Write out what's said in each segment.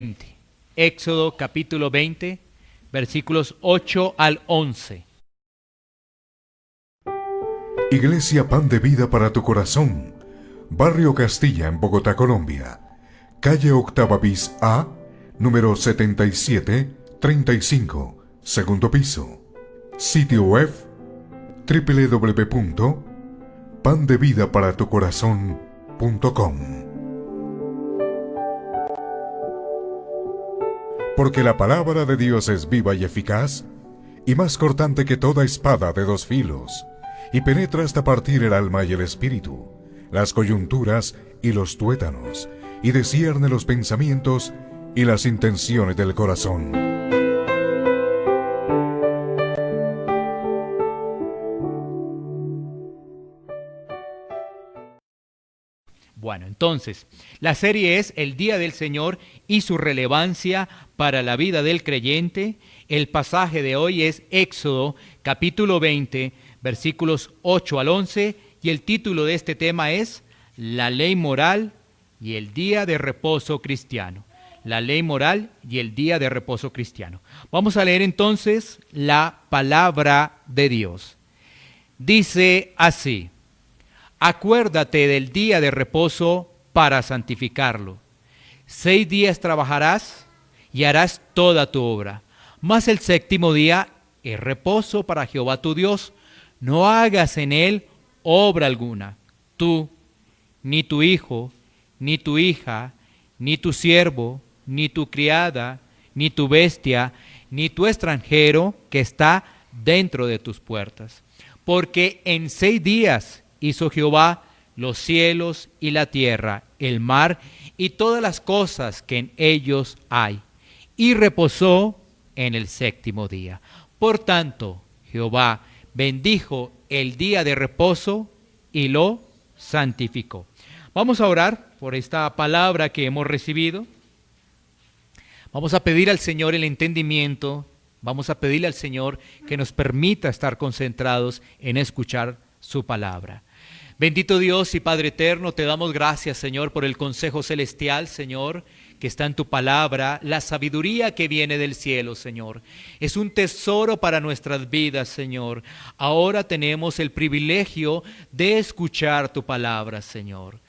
20. Éxodo capítulo 20, versículos 8 al 11. Iglesia Pan de Vida para tu Corazón, Barrio Castilla en Bogotá, Colombia. Calle Octava bis A, número 7735, segundo piso. Sitio web www.pandevidaparatucorazon.com. Porque la palabra de Dios es viva y eficaz, y más cortante que toda espada de dos filos, y penetra hasta partir el alma y el espíritu, las coyunturas y los tuétanos, y discierne los pensamientos y las intenciones del corazón. Bueno, entonces, la serie es El Día del Señor y su relevancia para la vida del creyente. El pasaje de hoy es Éxodo capítulo 20, versículos 8 al 11, y el título de este tema es La ley moral y el día de reposo cristiano. La ley moral y el día de reposo cristiano. Vamos a leer entonces la palabra de Dios. Dice así: Acuérdate del día de reposo para santificarlo. 6 días trabajarás y harás toda tu obra, mas el séptimo día es reposo para Jehová tu Dios. No hagas en él obra alguna, tú, ni tu hijo, ni tu hija, ni tu siervo, ni tu criada, ni tu bestia, ni tu extranjero que está dentro de tus puertas. Porque en 6 días hizo Jehová los cielos y la tierra, el mar y todas las cosas que en ellos hay, y reposó en el séptimo día. Por tanto, Jehová bendijo el día de reposo y lo santificó. Vamos a orar por esta palabra que hemos recibido. Vamos a pedir al Señor el entendimiento. Vamos a pedirle al Señor que nos permita estar concentrados en escuchar su palabra. Bendito Dios y Padre eterno, te damos gracias, Señor, por el consejo celestial, Señor, que está en tu palabra, la sabiduría que viene del cielo, Señor. Es un tesoro para nuestras vidas, Señor. Ahora tenemos el privilegio de escuchar tu palabra, Señor.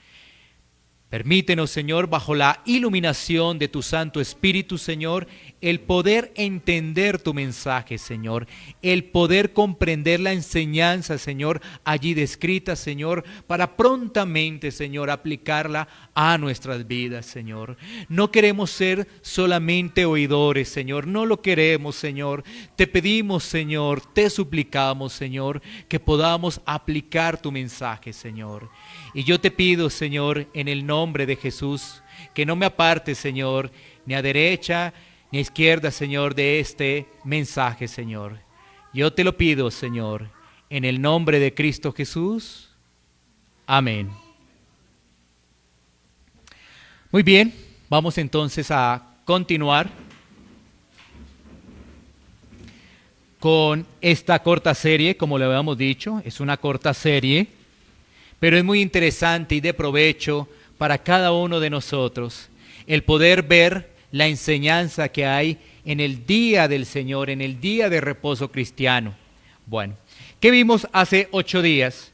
Permítenos, Señor, bajo la iluminación de tu Santo Espíritu, Señor, el poder entender tu mensaje, Señor, el poder comprender la enseñanza, Señor, allí descrita, Señor, para prontamente, Señor, aplicarla a nuestras vidas, Señor. No queremos ser solamente oidores, Señor, no lo queremos, Señor. Te pedimos, Señor, te suplicamos, Señor, que podamos aplicar tu mensaje, Señor. Y yo te pido, Señor, en el nombre de Jesús, que no me aparte, Señor, ni a derecha ni a izquierda, Señor, de este mensaje, Señor. Yo te lo pido, Señor, en el nombre de Cristo Jesús. Amén. Muy bien, vamos entonces a continuar con esta corta serie, como le habíamos dicho, es una corta serie, pero es muy interesante y de provecho para cada uno de nosotros el poder ver la enseñanza que hay en el día del Señor, en el día de reposo cristiano. Bueno, ¿qué vimos hace 8 días?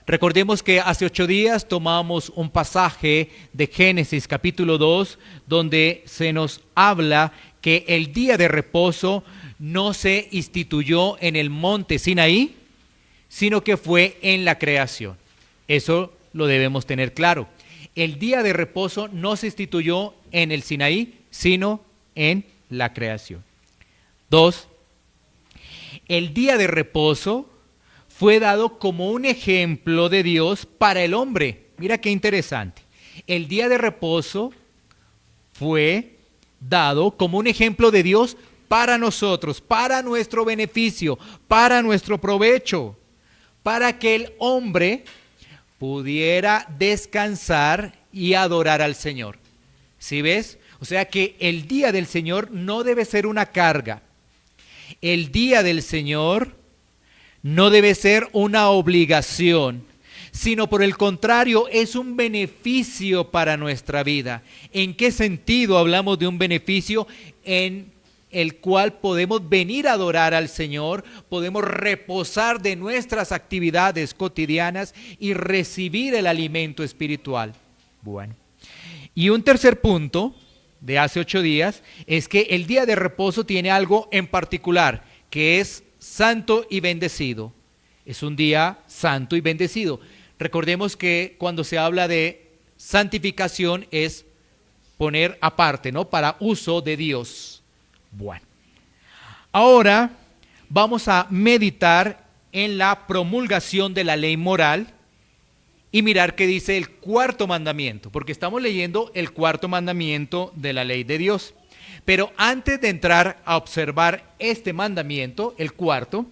Recordemos que hace 8 días tomamos un pasaje de Génesis capítulo 2, donde se nos habla que el día de reposo no se instituyó en el monte Sinaí, sino que fue en la creación. Eso lo debemos tener claro. El día de reposo no se instituyó en el Sinaí, sino en la creación. 2. El día de reposo fue dado como un ejemplo de Dios para el hombre. Mira qué interesante. El día de reposo fue dado como un ejemplo de Dios para nosotros, para nuestro beneficio, para nuestro provecho, para que el hombre pudiera descansar y adorar al Señor. ¿Sí ves? O sea que el día del Señor no debe ser una carga. El día del Señor no debe ser una obligación, sino por el contrario, es un beneficio para nuestra vida. ¿En qué sentido hablamos de un beneficio? En el cual podemos venir a adorar al Señor, podemos reposar de nuestras actividades cotidianas y recibir el alimento espiritual. Bueno, y un tercer punto de hace 8 días es que el día de reposo tiene algo en particular, que es santo y bendecido. Es un día santo y bendecido. Recordemos que cuando se habla de santificación es poner aparte, ¿no? Para uso de Dios. Bueno, ahora vamos a meditar en la promulgación de la ley moral y mirar qué dice el cuarto mandamiento, porque estamos leyendo el cuarto mandamiento de la ley de Dios. Pero antes de entrar a observar este mandamiento, el cuarto,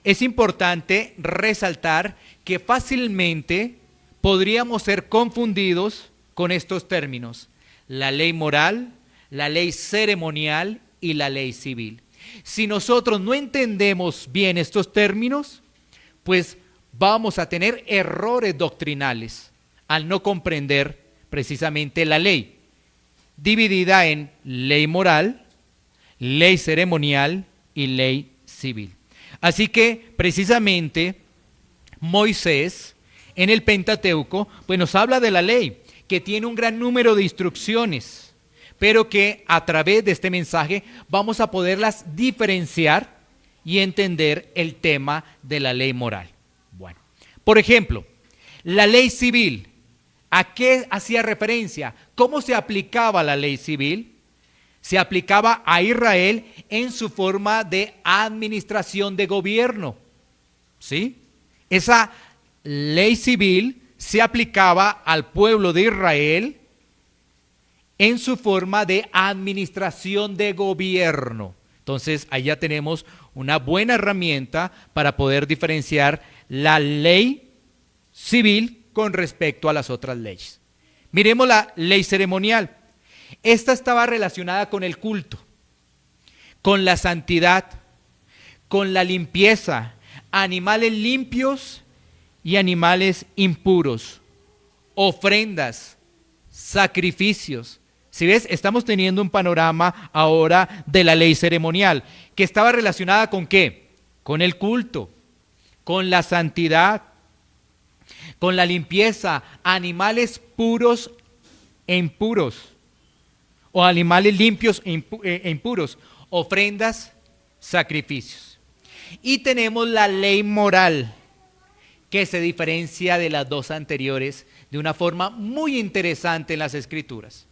es importante resaltar que fácilmente podríamos ser confundidos con estos términos: la ley moral, la ley ceremonial y la ley civil. Si nosotros no entendemos bien estos términos, pues vamos a tener errores doctrinales al no comprender precisamente la ley, dividida en ley moral, ley ceremonial y ley civil. Así que precisamente Moisés en el Pentateuco pues nos habla de la ley, que tiene un gran número de instrucciones, pero que a través de este mensaje vamos a poderlas diferenciar y entender el tema de la ley moral. Bueno, por ejemplo, la ley civil, ¿a qué hacía referencia? ¿Cómo se aplicaba la ley civil? Se aplicaba a Israel en su forma de administración de gobierno, ¿sí? Esa ley civil se aplicaba al pueblo de Israel en su forma de administración de gobierno. Entonces, ahí ya tenemos una buena herramienta para poder diferenciar la ley civil con respecto a las otras leyes. Miremos la ley ceremonial. Esta estaba relacionada con el culto, con la santidad, con la limpieza, animales limpios y animales impuros, ofrendas, sacrificios. Si ves, estamos teniendo un panorama ahora de la ley ceremonial, que estaba relacionada ¿con qué? Con el culto, con la santidad, con la limpieza, animales puros e impuros, o animales limpios e impuros, ofrendas, sacrificios. Y tenemos la ley moral, que se diferencia de las dos anteriores de una forma muy interesante en las Escrituras.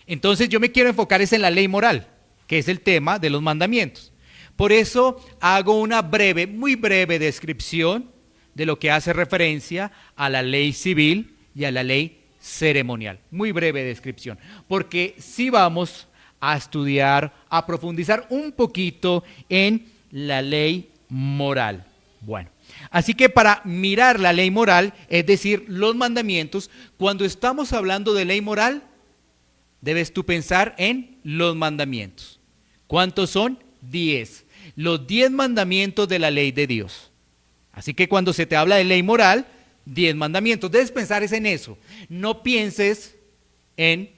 Entonces yo me quiero enfocar en la ley moral, que es el tema de los mandamientos. Por eso hago una breve, muy breve descripción de lo que hace referencia a la ley civil y a la ley ceremonial. Muy breve descripción, porque sí vamos a estudiar, a profundizar un poquito en la ley moral. Bueno, así que para mirar la ley moral, es decir, los mandamientos, cuando estamos hablando de ley moral, debes tú pensar en los mandamientos. ¿Cuántos son? 10. Los 10 mandamientos de la ley de Dios. Así que cuando se te habla de ley moral, 10 mandamientos. Debes pensar es en eso. No pienses en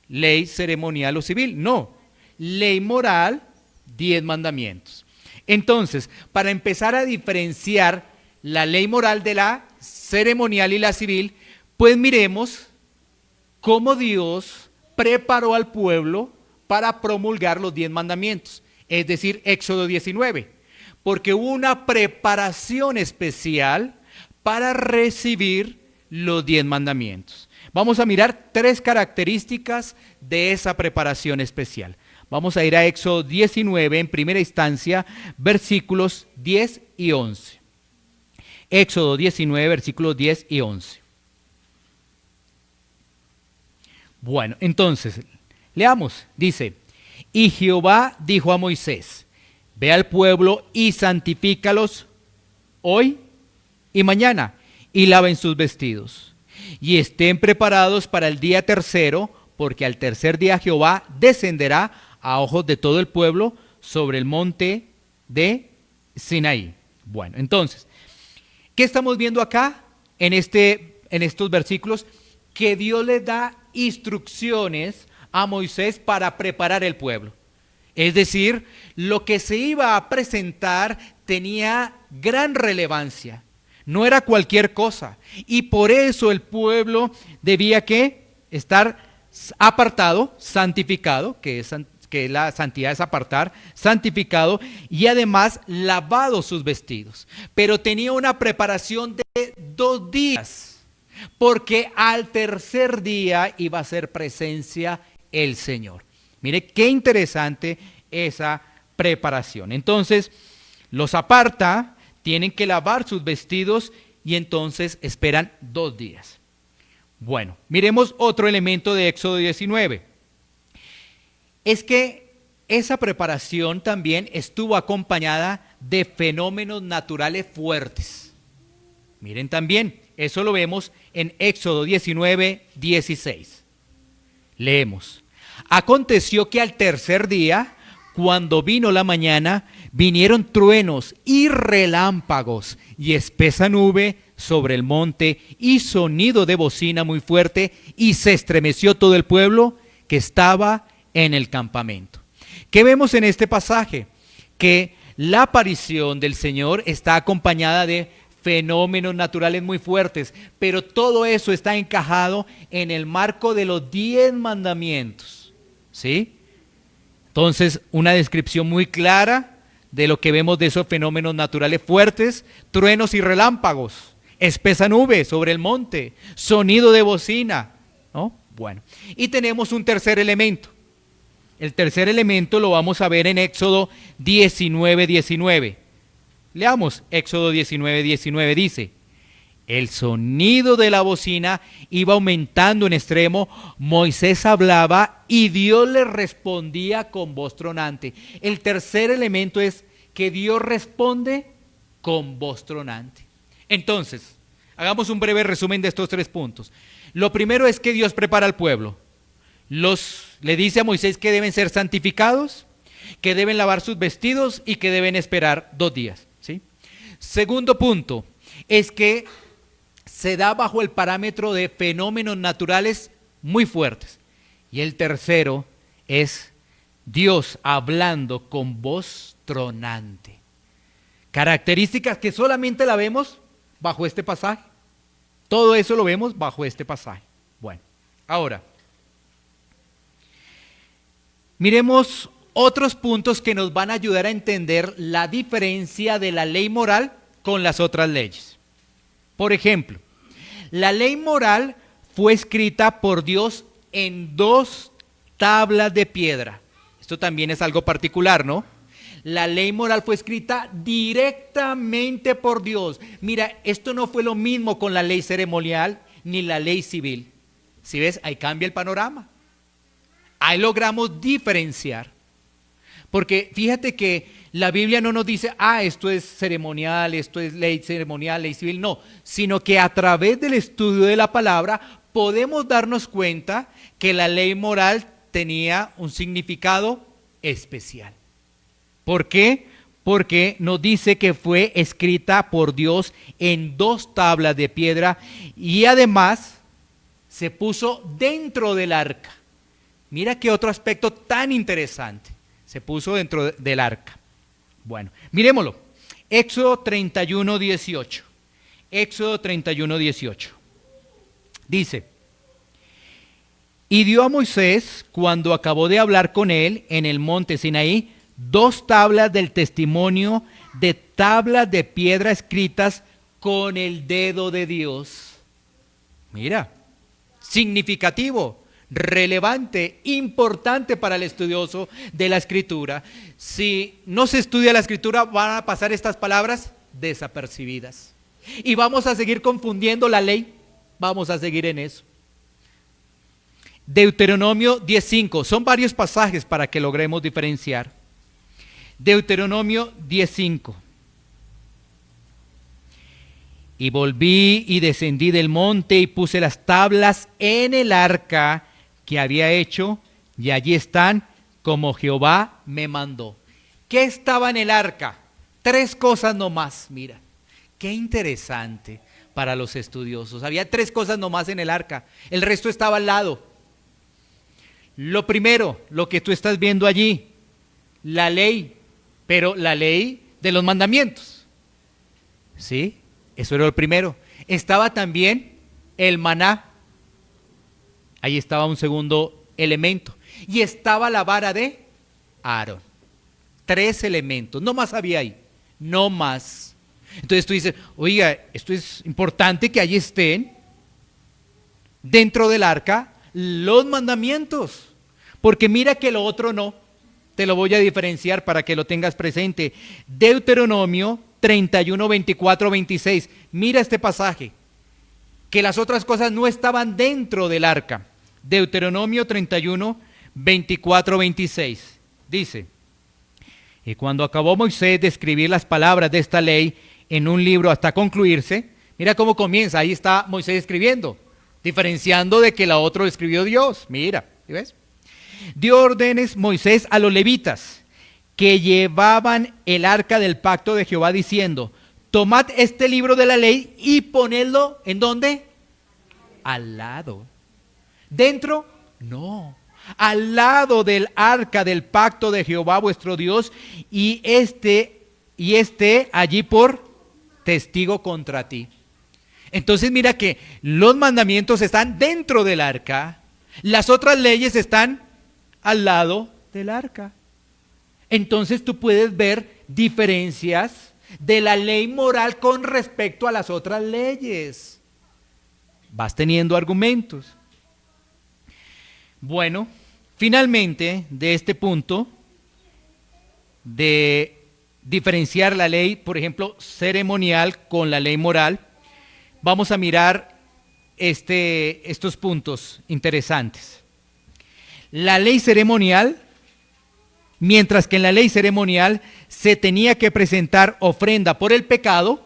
ley ceremonial o civil. No. Ley moral, 10 mandamientos. Entonces, para empezar a diferenciar la ley moral de la ceremonial y la civil, pues miremos cómo Dios preparó al pueblo para promulgar los 10 mandamientos, es decir, Éxodo 19, porque hubo una preparación especial para recibir los 10 mandamientos. Vamos a mirar 3 características de esa preparación especial. Vamos a ir a Éxodo 19 en primera instancia, versículos 10 y 11. Éxodo 19, versículos 10 y 11. Bueno, entonces, leamos. Dice, y Jehová dijo a Moisés, ve al pueblo y santifícalos hoy y mañana, y laven sus vestidos, y estén preparados para el día tercero, porque al tercer día Jehová descenderá a ojos de todo el pueblo sobre el monte de Sinaí. Bueno, entonces, ¿qué estamos viendo acá? en estos versículos que Dios le da instrucciones a Moisés para preparar el pueblo. Es decir, lo que se iba a presentar tenía gran relevancia. No era cualquier cosa. Y por eso el pueblo debía estar apartado, santificado, que la santidad es apartar, santificado, y además lavado sus vestidos. Pero tenía una preparación de 2 días, porque al tercer día iba a ser presencia el Señor. Mire qué interesante esa preparación. Entonces, los aparta, tienen que lavar sus vestidos y entonces esperan 2 días. Bueno, miremos otro elemento de Éxodo 19. Es que esa preparación también estuvo acompañada de fenómenos naturales fuertes. Miren también, eso lo vemos en Éxodo 19, 16. Leemos. Aconteció que al tercer día, cuando vino la mañana, vinieron truenos y relámpagos y espesa nube sobre el monte y sonido de bocina muy fuerte, y se estremeció todo el pueblo que estaba en el campamento. ¿Qué vemos en este pasaje? Que la aparición del Señor está acompañada de fenómenos naturales muy fuertes, pero todo eso está encajado en el marco de los 10 mandamientos, ¿sí? Entonces, una descripción muy clara de lo que vemos de esos fenómenos naturales fuertes: truenos y relámpagos, espesa nube sobre el monte, sonido de bocina, ¿no? Bueno, y tenemos un tercer elemento. El tercer elemento lo vamos a ver en Éxodo 19, 19. Leamos Éxodo 19, 19, dice: el sonido de la bocina iba aumentando en extremo, Moisés hablaba y Dios le respondía con voz tronante. El tercer elemento es que Dios responde con voz tronante. Entonces, hagamos un breve resumen de estos 3 puntos. Lo primero es que Dios prepara al pueblo. Le dice a Moisés que deben ser santificados, que deben lavar sus vestidos y que deben esperar 2 días, ¿sí? Segundo punto es que se da bajo el parámetro de fenómenos naturales muy fuertes. Y el tercero es Dios hablando con voz tronante. Características que solamente la vemos bajo este pasaje. Todo eso lo vemos bajo este pasaje. Bueno, ahora miremos otros puntos que nos van a ayudar a entender la diferencia de la ley moral con las otras leyes. Por ejemplo, la ley moral fue escrita por Dios en 2 tablas de piedra. Esto también es algo particular, ¿no? La ley moral fue escrita directamente por Dios. Mira, esto no fue lo mismo con la ley ceremonial ni la ley civil. ¿Sí ves? Ahí cambia el panorama. Ahí logramos diferenciar. Porque fíjate que la Biblia no nos dice, esto es ceremonial, esto es ley ceremonial, ley civil. No, sino que a través del estudio de la palabra podemos darnos cuenta que la ley moral tenía un significado especial. ¿Por qué? Porque nos dice que fue escrita por Dios en 2 tablas de piedra y además se puso dentro del arca. Mira qué otro aspecto tan interesante. Se puso dentro del arca. Bueno, miremoslo. Éxodo 31, 18. Éxodo 31, 18. Dice: y dio a Moisés, cuando acabó de hablar con él en el monte Sinaí, 2 tablas del testimonio, de tablas de piedra escritas con el dedo de Dios. Mira, significativo, relevante, importante para el estudioso de la Escritura. Si no se estudia la Escritura, van a pasar estas palabras desapercibidas. Y vamos a seguir confundiendo la ley, vamos a seguir en eso. Deuteronomio 10:5, son varios pasajes para que logremos diferenciar. Deuteronomio 10:5. Y volví y descendí del monte y puse las tablas en el arca que había hecho, y allí están como Jehová me mandó. ¿Qué estaba en el arca? 3 cosas nomás, mira. Qué interesante para los estudiosos. Había 3 cosas nomás en el arca, el resto estaba al lado. Lo primero, lo que tú estás viendo allí, la ley, pero la ley de los mandamientos. ¿Sí? Eso era lo primero. Estaba también el maná. Ahí estaba un segundo elemento. Y estaba la vara de Aarón. 3 elementos, no más había ahí, no más. Entonces tú dices, oiga, esto es importante que ahí estén dentro del arca los mandamientos, porque mira que lo otro no. Te lo voy a diferenciar para que lo tengas presente. Deuteronomio 31, 24, 26. Mira este pasaje, que las otras cosas no estaban dentro del arca. Deuteronomio 31, 24, 26. Dice: y cuando acabó Moisés de escribir las palabras de esta ley en un libro hasta concluirse, mira cómo comienza, ahí está Moisés escribiendo, diferenciando de que la otra lo escribió Dios. Mira, ¿sí ves? Dio órdenes Moisés a los levitas que llevaban el arca del pacto de Jehová, diciendo: tomad este libro de la ley y ponedlo, ¿en dónde? Al lado. ¿Dentro? No. Al lado del arca del pacto de Jehová vuestro Dios, y esté allí por testigo contra ti. Entonces mira que los mandamientos están dentro del arca, las otras leyes están al lado del arca. Entonces tú puedes ver diferencias de la ley moral con respecto a las otras leyes. Vas teniendo argumentos. Bueno, finalmente, de este punto de diferenciar la ley, por ejemplo, ceremonial con la ley moral, vamos a mirar estos puntos interesantes. La ley ceremonial, mientras que en la ley ceremonial se tenía que presentar ofrenda por el pecado,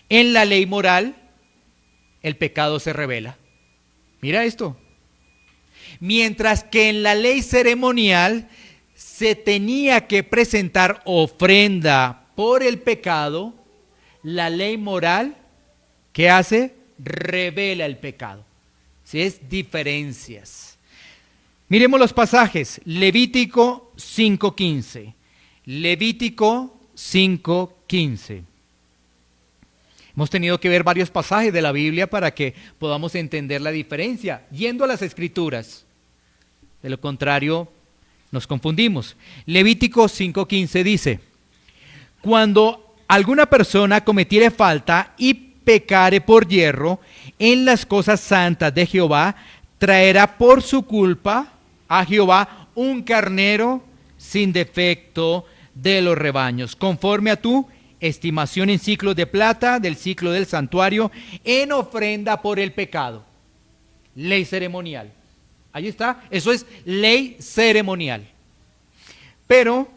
en la ley moral el pecado se revela. Mira esto. Mientras que en la ley ceremonial se tenía que presentar ofrenda por el pecado, la ley moral, ¿qué hace? Revela el pecado. ¿Sí? Es diferencias. Miremos los pasajes. Levítico 5:15. Levítico 5:15. Hemos tenido que ver varios pasajes de la Biblia para que podamos entender la diferencia, yendo a las Escrituras. De lo contrario, nos confundimos. Levítico 5:15 dice: cuando alguna persona cometiere falta y pecare por yerro en las cosas santas de Jehová, traerá por su culpa a Jehová un carnero sin defecto de los rebaños, conforme a tu estimación en ciclos de plata del ciclo del santuario, en ofrenda por el pecado. Ley ceremonial. Ahí está, eso es ley ceremonial. Pero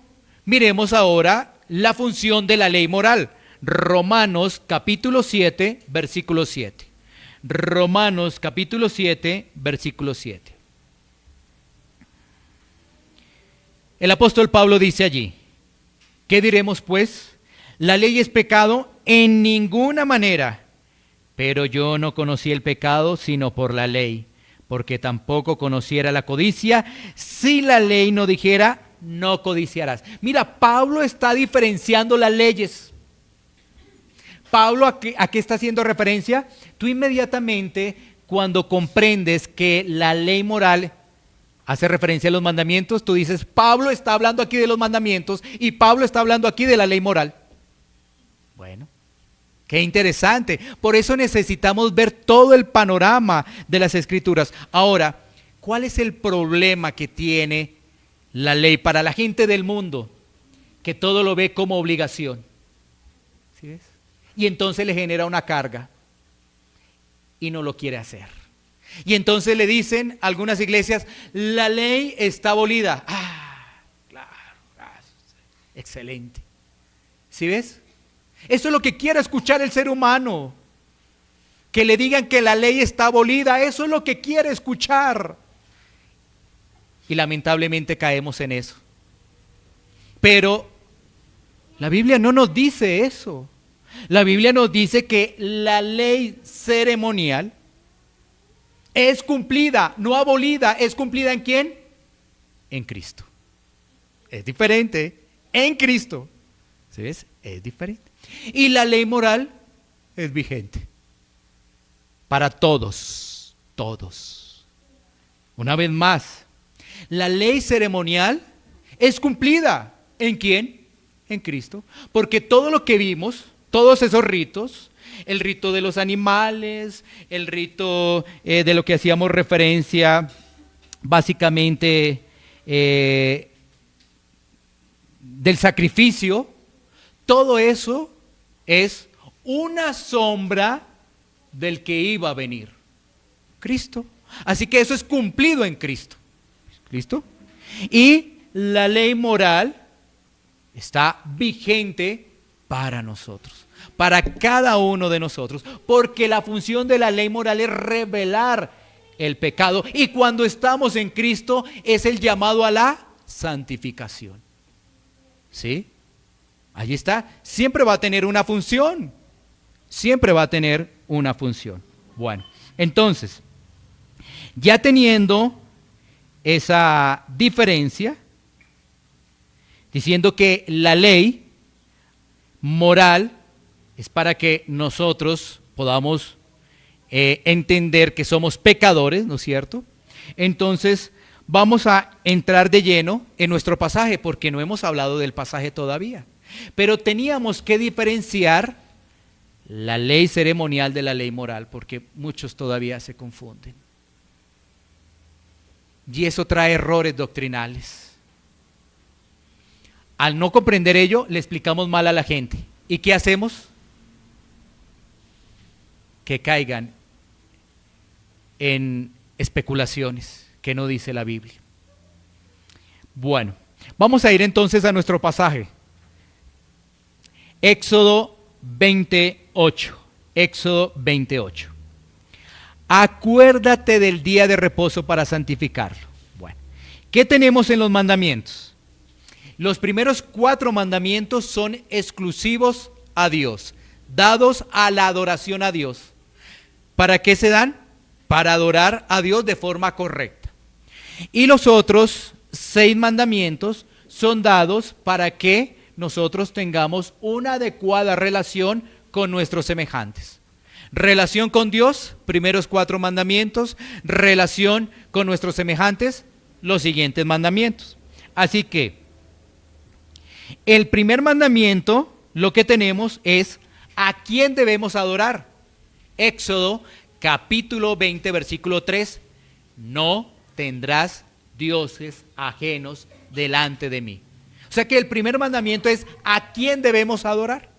miremos ahora la función de la ley moral. Romanos capítulo 7, versículo 7. Romanos capítulo 7, versículo 7. El apóstol Pablo dice allí: ¿qué diremos pues? La ley es pecado en ninguna manera, pero yo no conocí el pecado sino por la ley, porque tampoco conociera la codicia si la ley no dijera: no codiciarás. Mira, Pablo está diferenciando las leyes. Pablo, ¿a qué está haciendo referencia? Tú inmediatamente, cuando comprendes que la ley moral hace referencia a los mandamientos, tú dices: Pablo está hablando aquí de los mandamientos y Pablo está hablando aquí de la ley moral. Bueno, qué interesante. Por eso necesitamos ver todo el panorama de las Escrituras. Ahora, ¿cuál es el problema que tiene la ley para la gente del mundo? Que todo lo ve como obligación. ¿Sí ves? Y entonces le genera una carga y no lo quiere hacer. Y entonces le dicen a algunas iglesias: la ley está abolida. Claro, excelente. ¿Sí ves? Eso es lo que quiere escuchar el ser humano. Que le digan que la ley está abolida, eso es lo que quiere escuchar. Y lamentablemente caemos en eso. Pero la Biblia no nos dice eso. La Biblia nos dice que la ley ceremonial es cumplida, no abolida. ¿Es cumplida en quién? En Cristo. Es diferente. En Cristo. ¿Sí ves? Es diferente. Y la ley moral es vigente. Para todos. Todos. Una vez más. La ley ceremonial es cumplida. ¿En quién? En Cristo. Porque todo lo que vimos, todos esos ritos, el rito de los animales, el rito de lo que hacíamos referencia, básicamente del sacrificio, todo eso es una sombra del que iba a venir, Cristo. Así que eso es cumplido en Cristo. ¿Listo? Y la ley moral está vigente para nosotros, para cada uno de nosotros, porque la función de la ley moral es revelar el pecado, y cuando estamos en Cristo es el llamado a la santificación. ¿Sí? Allí está. Siempre va a tener una función. Siempre va a tener una función. Bueno, entonces, ya teniendo esa diferencia, diciendo que la ley moral es para que nosotros podamos entender que somos pecadores, ¿no es cierto? Entonces vamos a entrar de lleno en nuestro pasaje, porque no hemos hablado del pasaje todavía. Pero teníamos que diferenciar la ley ceremonial de la ley moral, porque muchos todavía se confunden. Y eso trae errores doctrinales. Al no comprender ello, le explicamos mal a la gente. ¿Y qué hacemos? Que caigan en especulaciones que no dice la Biblia. Bueno, vamos a ir entonces a nuestro pasaje. Éxodo 28. Éxodo 28. Acuérdate del día de reposo para santificarlo. Bueno, ¿qué tenemos en los mandamientos? Los primeros 4 mandamientos son exclusivos a Dios, dados a la adoración a Dios. ¿Para qué se dan? Para adorar a Dios de forma correcta. Y los otros 6 mandamientos son dados para que nosotros tengamos una adecuada relación con nuestros semejantes. Relación con Dios, primeros 4 mandamientos. Relación con nuestros semejantes, los siguientes mandamientos. Así que el primer mandamiento, lo que tenemos es ¿a quién debemos adorar? Éxodo capítulo 20, versículo 3. No tendrás dioses ajenos delante de mí. O sea que el primer mandamiento es ¿a quién debemos adorar?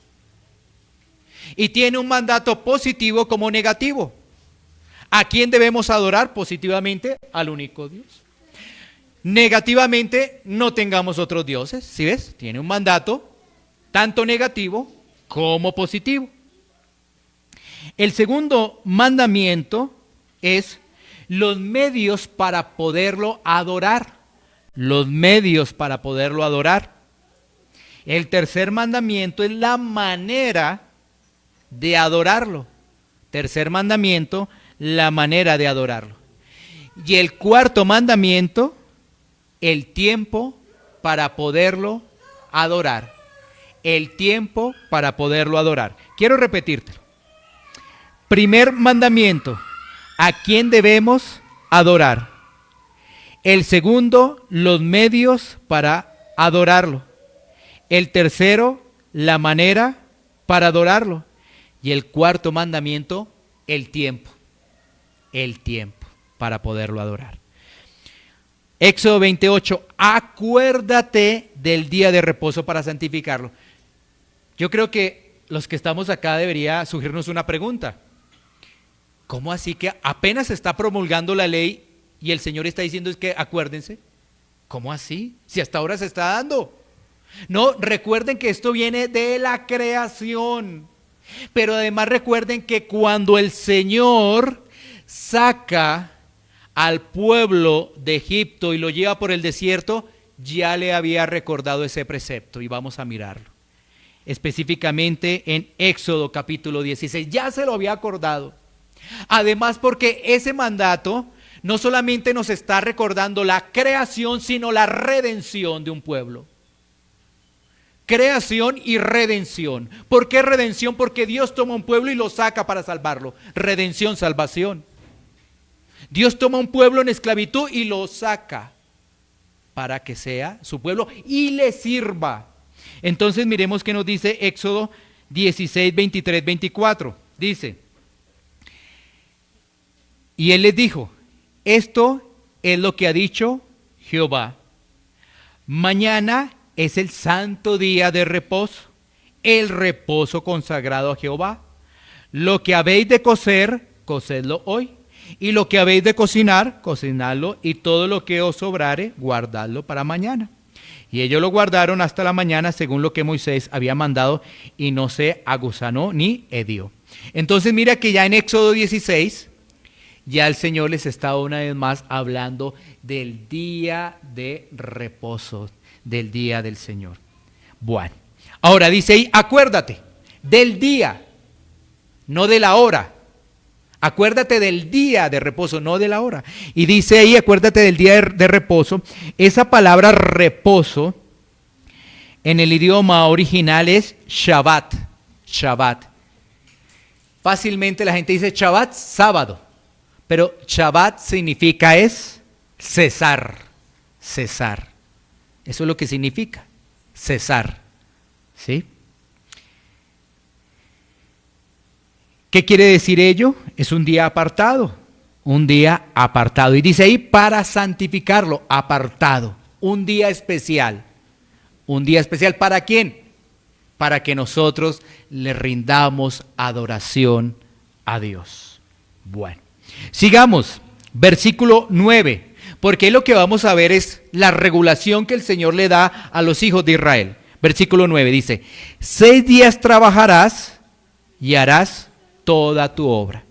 Y tiene un mandato positivo como negativo. ¿A quién debemos adorar? Positivamente, al único Dios. Negativamente, no tengamos otros dioses. ¿Sí ves? Tiene un mandato tanto negativo como positivo. El segundo mandamiento es los medios para poderlo adorar. Los medios para poderlo adorar. El tercer mandamiento es la manera de adorarlo. Tercer mandamiento, la manera de adorarlo. Y el cuarto mandamiento, el tiempo para poderlo adorar. El tiempo para poderlo adorar. Quiero repetírtelo. Primer mandamiento, ¿a quién debemos adorar? El segundo, los medios para adorarlo. El tercero, la manera para adorarlo. Y el cuarto mandamiento, el tiempo. El tiempo para poderlo adorar. Éxodo 28, acuérdate del día de reposo para santificarlo. Yo creo que los que estamos acá debería surgirnos una pregunta. ¿Cómo así que apenas se está promulgando la ley y el Señor está diciendo es que acuérdense? ¿Cómo así? Si hasta ahora se está dando. No, recuerden que esto viene de la creación. Pero además recuerden que cuando el Señor saca al pueblo de Egipto y lo lleva por el desierto, ya le había recordado ese precepto y vamos a mirarlo. específicamente en Éxodo capítulo 16. Ya se lo había acordado. Además, porque ese mandato no solamente nos está recordando la creación, sino la redención de un pueblo. Creación y redención. ¿Por qué redención? Porque Dios toma un pueblo y lo saca para salvarlo. Redención, salvación. Dios toma un pueblo en esclavitud y lo saca para que sea su pueblo y le sirva. Entonces miremos qué nos dice Éxodo 16, 23, 24. Dice: y él les dijo, esto es lo que ha dicho Jehová. Mañana es el santo día de reposo, el reposo consagrado a Jehová. Lo que habéis de cocer, cocedlo hoy. Y lo que habéis de cocinar, cocinadlo. Y todo lo que os sobrare, guardadlo para mañana. Y ellos lo guardaron hasta la mañana, según lo que Moisés había mandado, y no se aguzanó ni hedió. Entonces mira que ya en Éxodo 16, ya el Señor les está una vez más hablando del día de reposo, del día del Señor. Bueno, ahora dice ahí, acuérdate del día, no de la hora. Acuérdate del día de reposo, no de la hora. Y dice ahí, acuérdate del día de reposo. Esa palabra reposo en el idioma original es Shabbat. Shabbat. Fácilmente la gente dice Shabbat, sábado. Pero Shabbat significa es cesar. Cesar. Eso es lo que significa. Cesar. ¿Sí? ¿Qué quiere decir ello? Es un día apartado, un día apartado. Y dice ahí, para santificarlo, apartado, un día especial. ¿Un día especial para quién? Para que nosotros le rindamos adoración a Dios. Bueno, sigamos, versículo 9, porque lo que vamos a ver es la regulación que el Señor le da a los hijos de Israel. Versículo 9 dice, 6 días trabajarás y harás toda tu obra.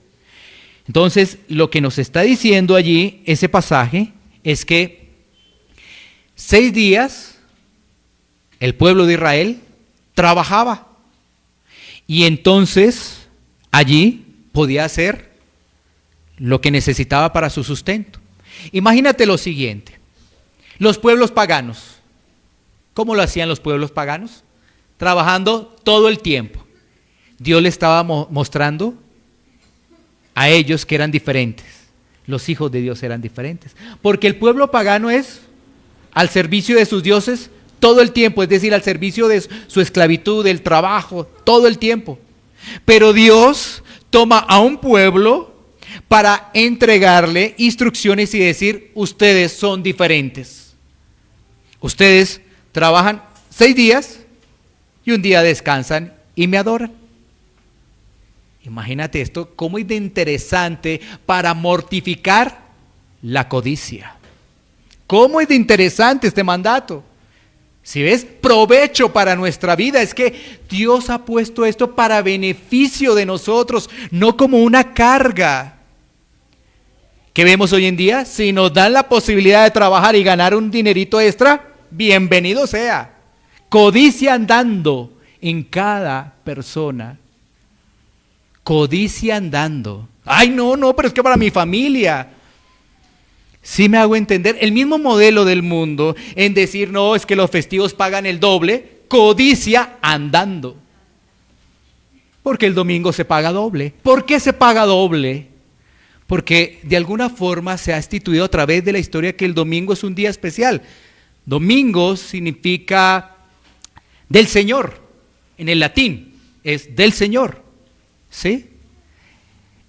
Entonces, lo que nos está diciendo allí ese pasaje es que 6 días el pueblo de Israel trabajaba y entonces allí podía hacer lo que necesitaba para su sustento. Imagínate lo siguiente, los pueblos paganos, ¿cómo lo hacían los pueblos paganos? Trabajando todo el tiempo. Dios le estaba mostrando a ellos que eran diferentes. Los hijos de Dios eran diferentes. Porque el pueblo pagano es al servicio de sus dioses todo el tiempo, es decir, al servicio de su esclavitud, del trabajo, todo el tiempo. Pero Dios toma a un pueblo para entregarle instrucciones y decir, ustedes son diferentes. Ustedes trabajan 6 días y un día descansan y me adoran. Imagínate esto, cómo es de interesante para mortificar la codicia. Cómo es de interesante este mandato. Si ves, provecho para nuestra vida. Es que Dios ha puesto esto para beneficio de nosotros, no como una carga. ¿Qué vemos hoy en día? Si nos dan la posibilidad de trabajar y ganar un dinerito extra, bienvenido sea. Codicia andando en cada persona. Codicia andando. Ay, no, pero es que para mi familia. Sí me hago entender. El mismo modelo del mundo en decir, no, es que los festivos pagan el doble. Codicia andando. Porque el domingo se paga doble. ¿Por qué se paga doble? Porque de alguna forma se ha instituido a través de la historia que el domingo es un día especial. Domingo significa del Señor. En el latín es del Señor. ¿Sí?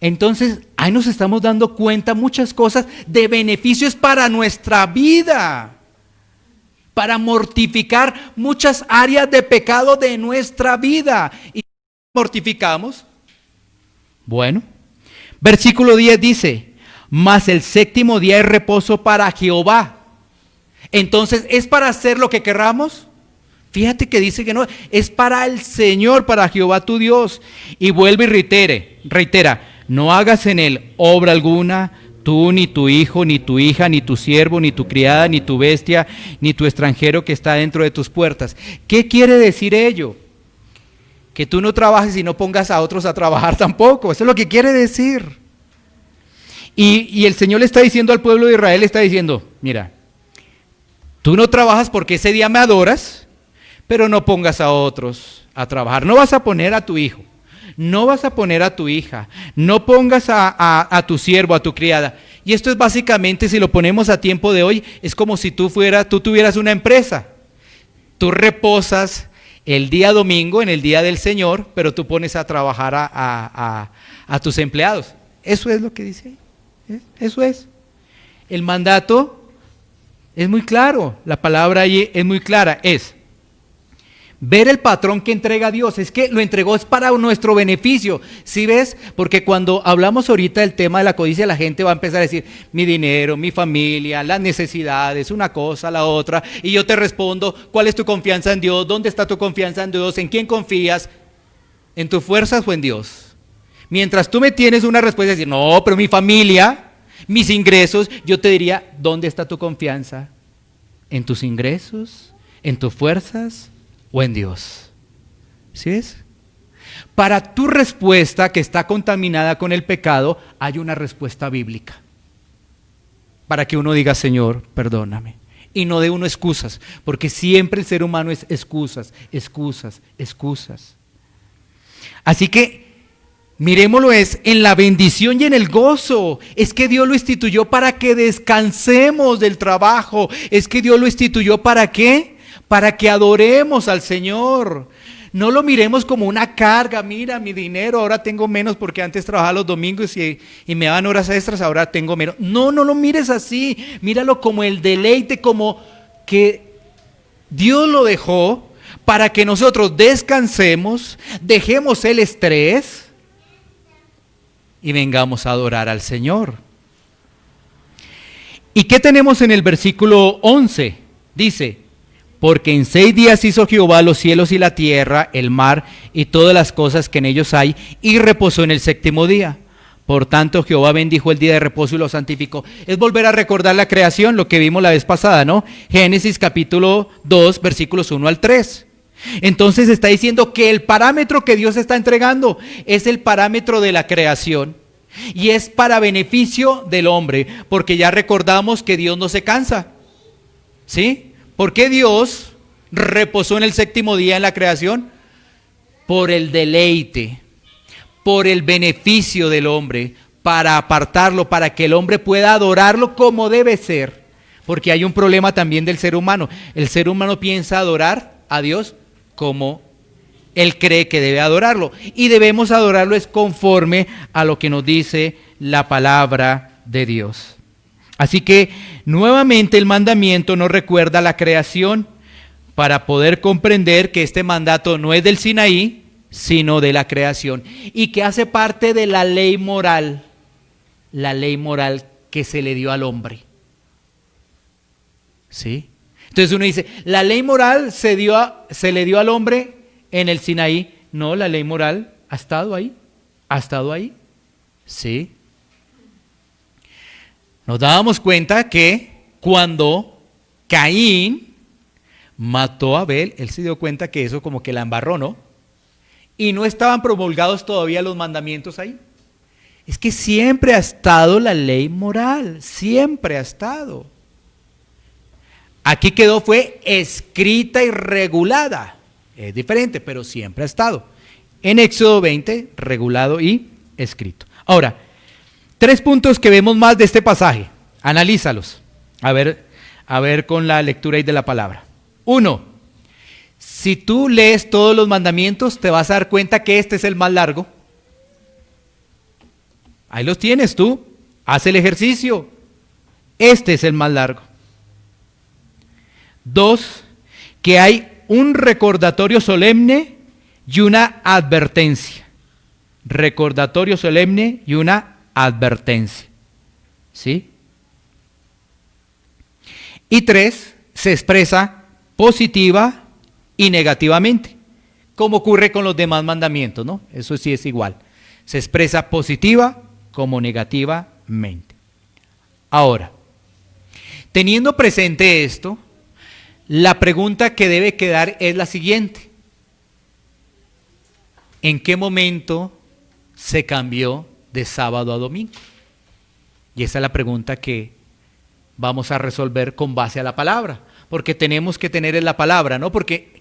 Entonces, ahí nos estamos dando cuenta muchas cosas de beneficios para nuestra vida, para mortificar muchas áreas de pecado de nuestra vida. ¿Y mortificamos? Bueno, versículo 10 dice, mas el 7º día es reposo para Jehová. Entonces, ¿es para hacer lo que querramos? Fíjate que dice que no, es para el Señor, para Jehová tu Dios. Y vuelve y reitera, no hagas en él obra alguna, tú, ni tu hijo, ni tu hija, ni tu siervo, ni tu criada, ni tu bestia, ni tu extranjero que está dentro de tus puertas. ¿Qué quiere decir ello? Que tú no trabajes y no pongas a otros a trabajar tampoco. Eso es lo que quiere decir. Y el Señor le está diciendo al pueblo de Israel, le está diciendo, mira, tú no trabajas porque ese día me adoras, pero no pongas a otros a trabajar. No vas a poner a tu hijo, no vas a poner a tu hija, no pongas a tu siervo, a tu criada. Y esto es básicamente, si lo ponemos a tiempo de hoy, es como si tú tuvieras una empresa. Tú reposas el día domingo, en el día del Señor, pero tú pones a trabajar a tus empleados. Eso es lo que dice ahí. Eso es. El mandato es muy claro, la palabra allí es muy clara, es ver el patrón que entrega Dios. Es que lo entregó es para nuestro beneficio. ¿Sí ves? Porque cuando hablamos ahorita del tema de la codicia, la gente va a empezar a decir, mi dinero, mi familia, las necesidades, una cosa, la otra. Y yo te respondo, ¿cuál es tu confianza en Dios? ¿Dónde está tu confianza en Dios? ¿En quién confías? ¿En tus fuerzas o en Dios? Mientras tú me tienes una respuesta de decir, no, pero mi familia, mis ingresos, yo te diría, ¿dónde está tu confianza? ¿En tus ingresos? ¿En tus fuerzas? ¿O en Dios? ¿Sí es? Para tu respuesta que está contaminada con el pecado, hay una respuesta bíblica. Para que uno diga, Señor, perdóname. Y no dé uno excusas, porque siempre el ser humano es excusas, excusas, excusas. Así que miremoslo es en la bendición y en el gozo. Es que Dios lo instituyó para que descansemos del trabajo. Es que Dios lo instituyó ¿para qué? Para que adoremos al Señor. No lo miremos como una carga. Mira mi dinero, ahora tengo menos porque antes trabajaba los domingos y me daban horas extras, ahora tengo menos. No lo mires así. Míralo como el deleite, como que Dios lo dejó para que nosotros descansemos, dejemos el estrés y vengamos a adorar al Señor. ¿Y qué tenemos en el versículo 11? Dice, porque en 6 días hizo Jehová los cielos y la tierra, el mar y todas las cosas que en ellos hay, y reposó en el 7º día. Por tanto, Jehová bendijo el día de reposo y lo santificó. Es volver a recordar la creación, lo que vimos la vez pasada, ¿no? Génesis capítulo 2, versículos 1 al 3. Entonces está diciendo que el parámetro que Dios está entregando es el parámetro de la creación. Y es para beneficio del hombre, porque ya recordamos que Dios no se cansa. ¿Sí? ¿Por qué Dios reposó en el 7º día en la creación? Por el deleite, por el beneficio del hombre, para apartarlo, para que el hombre pueda adorarlo como debe ser. Porque hay un problema también del ser humano. El ser humano piensa adorar a Dios como él cree que debe adorarlo. Y debemos adorarlo es conforme a lo que nos dice la palabra de Dios. Así que nuevamente el mandamiento nos recuerda la creación para poder comprender que este mandato no es del Sinaí, sino de la creación, y que hace parte de la ley moral que se le dio al hombre. ¿Sí? Entonces uno dice, ¿la ley moral se le dio al hombre en el Sinaí? No, la ley moral ha estado ahí, ¿sí? Nos dábamos cuenta que cuando Caín mató a Abel, él se dio cuenta que eso como que la embarró, ¿no? Y no estaban promulgados todavía los mandamientos ahí. Es que siempre ha estado la ley moral, siempre ha estado. Aquí fue escrita y regulada. Es diferente, pero siempre ha estado. En Éxodo 20, regulado y escrito. Ahora, 3 puntos que vemos más de este pasaje. Analízalos. A ver con la lectura ahí de la palabra. 1. Si tú lees todos los mandamientos, te vas a dar cuenta que este es el más largo. Ahí los tienes tú. Haz el ejercicio. Este es el más largo. 2. Que hay un recordatorio solemne y una advertencia. Recordatorio solemne y una advertencia. ¿Sí? Y 3, se expresa positiva y negativamente, como ocurre con los demás mandamientos, ¿no? Eso sí es igual. Se expresa positiva como negativamente. Ahora, teniendo presente esto, la pregunta que debe quedar es la siguiente. ¿en qué momento se cambió de sábado a domingo? Y esa es la pregunta que vamos a resolver con base a la palabra, porque tenemos que tener en la palabra, ¿no? Porque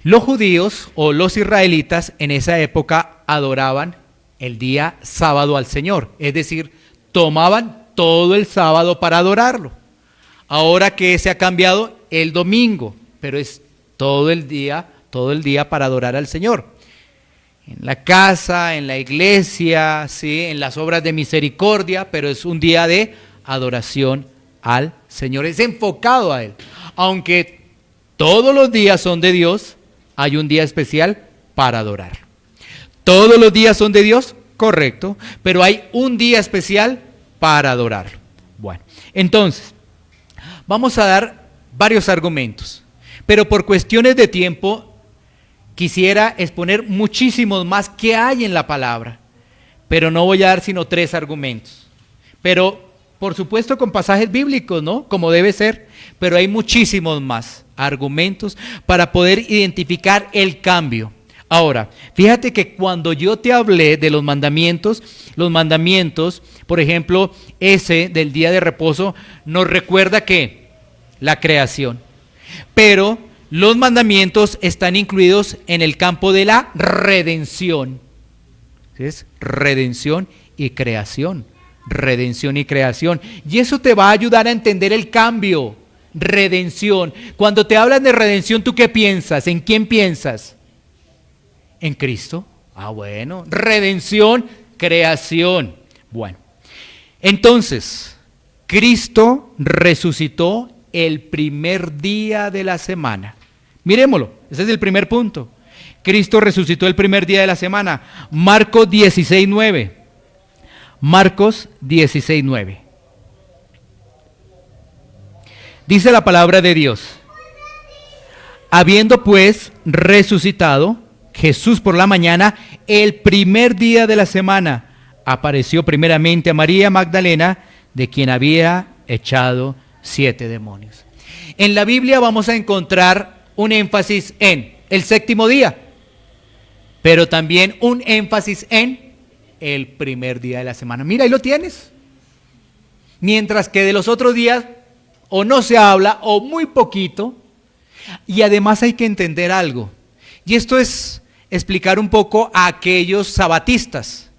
los judíos o los israelitas en esa época adoraban el día sábado al Señor, es decir, tomaban todo el sábado para adorarlo. Ahora que se ha cambiado el domingo, pero es todo el día para adorar al Señor. En la casa, en la iglesia, ¿sí? En las obras de misericordia, pero es un día de adoración al Señor, es enfocado a Él. Aunque todos los días son de Dios, hay un día especial para adorar. ¿Todos los días son de Dios? Correcto, pero hay un día especial para adorarlo. Bueno, entonces, vamos a dar varios argumentos, pero por cuestiones de tiempo quisiera exponer muchísimos más que hay en la palabra, pero no voy a dar sino 3 argumentos. Pero, por supuesto, con pasajes bíblicos, ¿no? Como debe ser, pero hay muchísimos más argumentos para poder identificar el cambio. Ahora, fíjate que cuando yo te hablé de los mandamientos, por ejemplo, ese del día de reposo, nos recuerda que la creación. Pero los mandamientos están incluidos en el campo de la redención. ¿Sí? Es redención y creación. Redención y creación. Y eso te va a ayudar a entender el cambio. Redención. Cuando te hablan de redención, ¿tú qué piensas? ¿En quién piensas? ¿En Cristo? Ah, bueno. Redención, creación. Bueno. Entonces, Cristo resucitó el primer día de la semana. Miremoslo, ese es el primer punto. Cristo resucitó el primer día de la semana. Marcos 16:9. Marcos 16:9. Dice la palabra de Dios: habiendo pues resucitado Jesús por la mañana, el primer día de la semana, apareció primeramente a María Magdalena, de quien había echado 7 demonios. En la Biblia vamos a encontrar un énfasis en el séptimo día, pero también un énfasis en el primer día de la semana. Mira, ahí lo tienes. Mientras que de los otros días o no se habla o muy poquito. Y además hay que entender algo, y esto es explicar un poco a aquellos sabatistas.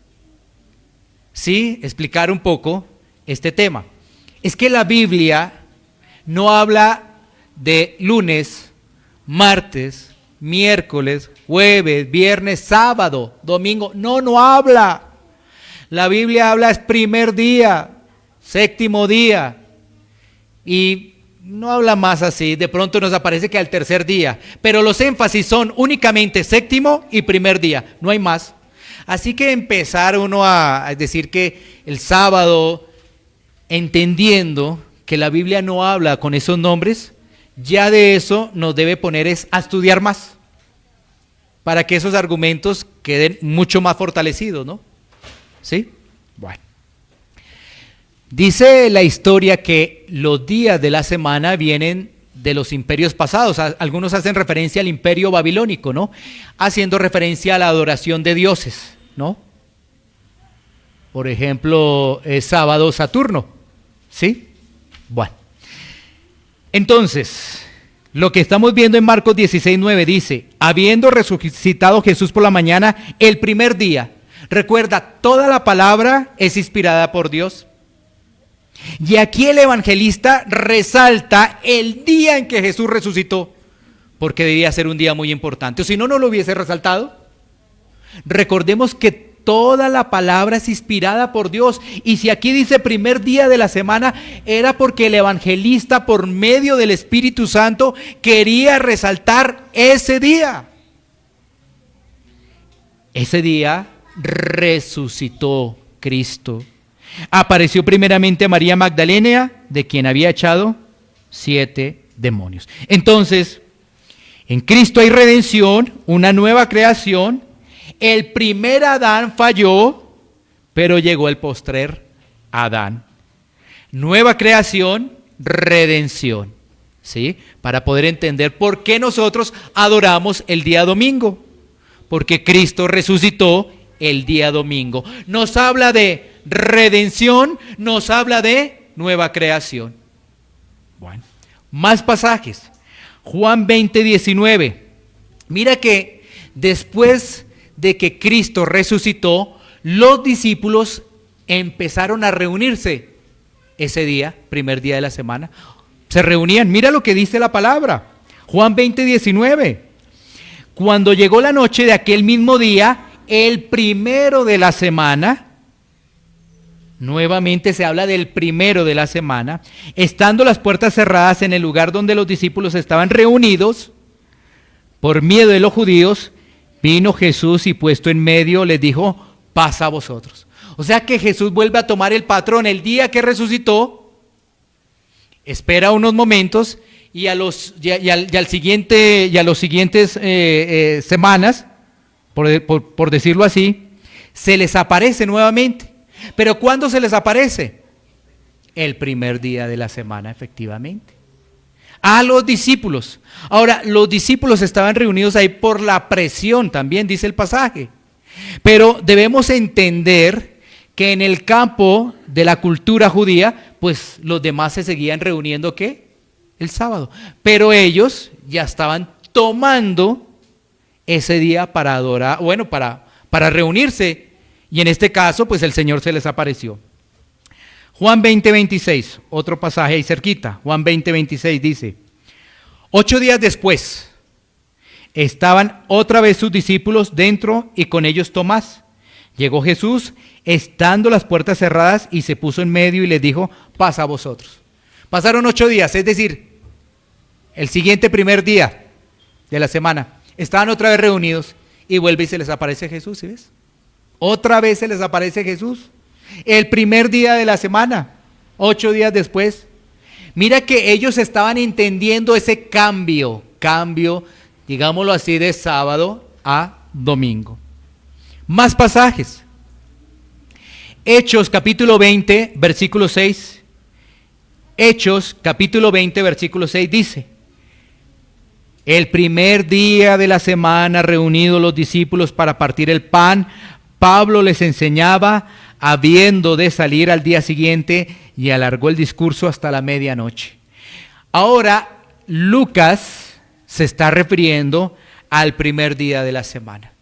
Sí, explicar un poco este tema. Es que la Biblia no habla de lunes, martes, miércoles, jueves, viernes, sábado, domingo. No habla. La Biblia habla es primer día, séptimo día. Y no habla más así. De pronto nos aparece que al tercer día. Pero los énfasis son únicamente séptimo y primer día. No hay más. Así que empezar uno a decir que el sábado, entendiendo que la Biblia no habla con esos nombres, ya de eso nos debe poner es a estudiar más, para que esos argumentos queden mucho más fortalecidos, ¿no? ¿Sí? Bueno. Dice la historia que los días de la semana vienen de los imperios pasados. Algunos hacen referencia al imperio babilónico, ¿no? Haciendo referencia a la adoración de dioses, ¿no? Por ejemplo, es sábado Saturno, ¿sí? Bueno. Entonces, lo que estamos viendo en Marcos 16:9 dice: habiendo resucitado Jesús por la mañana el primer día. Recuerda, toda la palabra es inspirada por Dios. Y aquí el evangelista resalta el día en que Jesús resucitó, porque debía ser un día muy importante, o si no, no lo hubiese resaltado. Recordemos que toda la palabra es inspirada por Dios, y si aquí dice primer día de la semana, era porque el evangelista, por medio del Espíritu Santo, quería resaltar ese día. Ese día resucitó Cristo. Apareció primeramente a María Magdalena, de quien había echado 7 demonios. Entonces, en Cristo hay redención, una nueva creación. El primer Adán falló, pero llegó el postrer Adán. Nueva creación, redención. ¿Sí? Para poder entender por qué nosotros adoramos el día domingo. porque Cristo resucitó el día domingo. Nos habla de redención, nos habla de nueva creación. Bueno, más pasajes. Juan 20:19. Mira que después de que Cristo resucitó, los discípulos empezaron a reunirse ese día, primer día de la semana. Se reunían, mira lo que dice la palabra. Juan 20:19. Cuando llegó la noche de aquel mismo día, el primero de la semana, nuevamente se habla del primero de la semana, estando las puertas cerradas en el lugar donde los discípulos estaban reunidos, por miedo de los judíos, vino Jesús y puesto en medio les dijo, paz a vosotros. O sea que Jesús vuelve a tomar el patrón el día que resucitó, espera unos momentos y a los siguientes semanas, por decirlo así, se les aparece nuevamente. ¿Pero cuándo se les aparece? El primer día de la semana, efectivamente. A los discípulos. Ahora, los discípulos estaban reunidos ahí por la presión, también dice el pasaje. Pero debemos entender que en el campo de la cultura judía, pues los demás se seguían reuniendo, ¿qué? El sábado. Pero ellos ya estaban tomando ese día para adorar, bueno, para reunirse. Y en este caso, pues el Señor se les apareció. Juan 20:26, otro pasaje ahí cerquita. Juan 20:26 dice, 8 días después, estaban otra vez sus discípulos dentro y con ellos Tomás. Llegó Jesús, estando las puertas cerradas, y se puso en medio y les dijo, paz a vosotros. Pasaron 8 días, es decir, el siguiente primer día de la semana, estaban otra vez reunidos y vuelve y se les aparece Jesús, ¿sí ves? Otra vez se les aparece Jesús. El primer día de la semana, 8 días después. Mira que ellos estaban entendiendo ese cambio, digámoslo así, de sábado a domingo. Más pasajes. Hechos capítulo 20, versículo 6. Hechos capítulo 20, versículo 6 dice, el primer día de la semana, reunidos los discípulos para partir el pan, Pablo les enseñaba, habiendo de salir al día siguiente, y alargó el discurso hasta la medianoche. Ahora, Lucas se está refiriendo al primer día de la semana.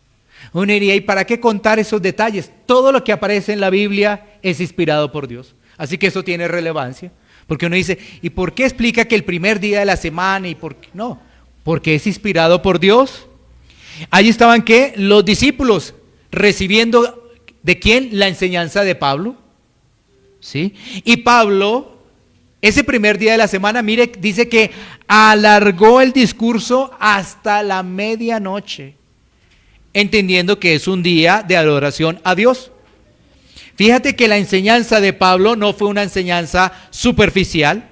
Uno diría, ¿y para qué contar esos detalles? Todo lo que aparece en la Biblia es inspirado por Dios. Así que eso tiene relevancia. Porque uno dice, ¿y por qué explica que el primer día de la semana? ¿Y por qué? No, porque es inspirado por Dios. Allí estaban, ¿qué? Los discípulos recibiendo, ¿de quién? La enseñanza de Pablo. ¿Sí? Y Pablo, ese primer día de la semana, mire, dice que alargó el discurso hasta la medianoche, entendiendo que es un día de adoración a Dios. Fíjate que la enseñanza de Pablo no fue una enseñanza superficial,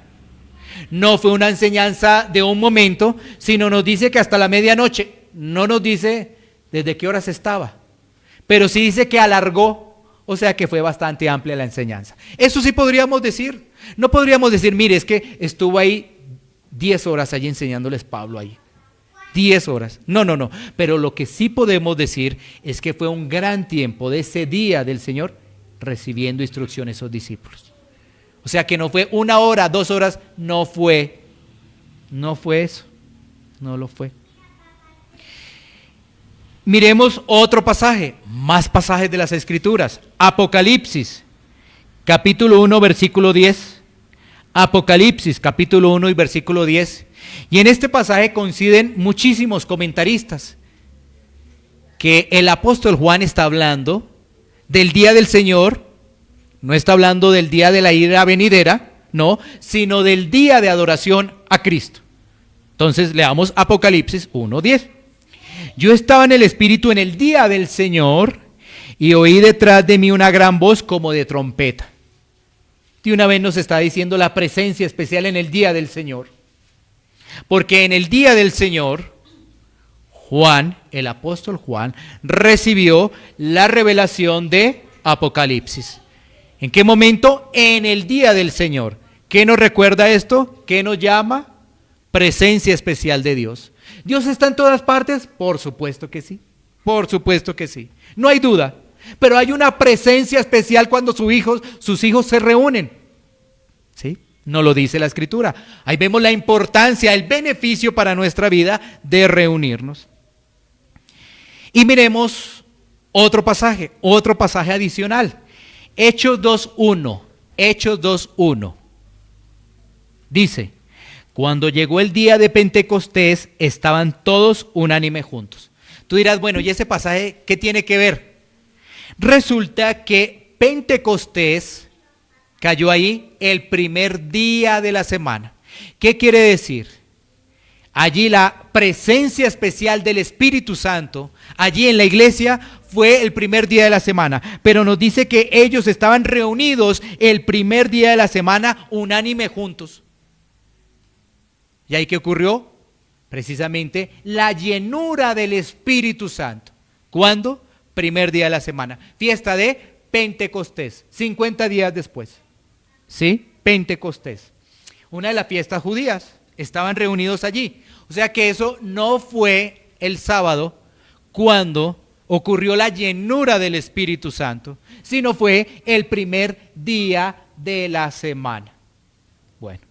no fue una enseñanza de un momento, sino nos dice que hasta la medianoche. No nos dice desde qué horas estaba, pero sí dice que alargó, o sea que fue bastante amplia la enseñanza. Eso sí podríamos decir. No podríamos decir, mire, es que estuvo ahí 10 horas allí enseñándoles Pablo ahí. 10 horas. No. Pero lo que sí podemos decir es que fue un gran tiempo de ese día del Señor recibiendo instrucciones a esos discípulos. O sea que no fue 1 hora, 2 horas, no fue eso. No lo fue. Miremos otro pasaje, más pasajes de las Escrituras. Apocalipsis, capítulo 1, versículo 10. Apocalipsis, capítulo 1 y versículo 10. Y en este pasaje coinciden muchísimos comentaristas que el apóstol Juan está hablando del día del Señor, no está hablando del día de la ira venidera, no, sino del día de adoración a Cristo. Entonces leamos Apocalipsis 1:10. Yo estaba en el Espíritu en el día del Señor y oí detrás de mí una gran voz como de trompeta. De una vez nos está diciendo la presencia especial en el día del Señor. Porque en el día del Señor, Juan, el apóstol Juan, recibió la revelación de Apocalipsis. ¿En qué momento? En el día del Señor. ¿Qué nos recuerda esto? ¿Qué nos llama? Presencia especial de Dios. ¿Dios está en todas partes? Por supuesto que sí. Por supuesto que sí, no hay duda. Pero hay una presencia especial cuando sus hijos se reúnen. ¿Sí? No lo dice la Escritura. Ahí vemos la importancia, el beneficio para nuestra vida de reunirnos. Y miremos otro pasaje adicional. Hechos 2:1. Hechos 2:1. Dice: cuando llegó el día de Pentecostés, estaban todos unánime juntos. Tú dirás, bueno, ¿y ese pasaje qué tiene que ver? Resulta que Pentecostés cayó ahí el primer día de la semana. ¿Qué quiere decir? Allí la presencia especial del Espíritu Santo, allí en la iglesia, fue el primer día de la semana. Pero nos dice que ellos estaban reunidos el primer día de la semana, unánime juntos. ¿Y ahí qué ocurrió? Precisamente la llenura del Espíritu Santo. ¿Cuándo? Primer día de la semana. Fiesta de Pentecostés, 50 días después. ¿Sí? Pentecostés. Una de las fiestas judías. Estaban reunidos allí. O sea que eso no fue el sábado cuando ocurrió la llenura del Espíritu Santo, sino fue el primer día de la semana. Bueno,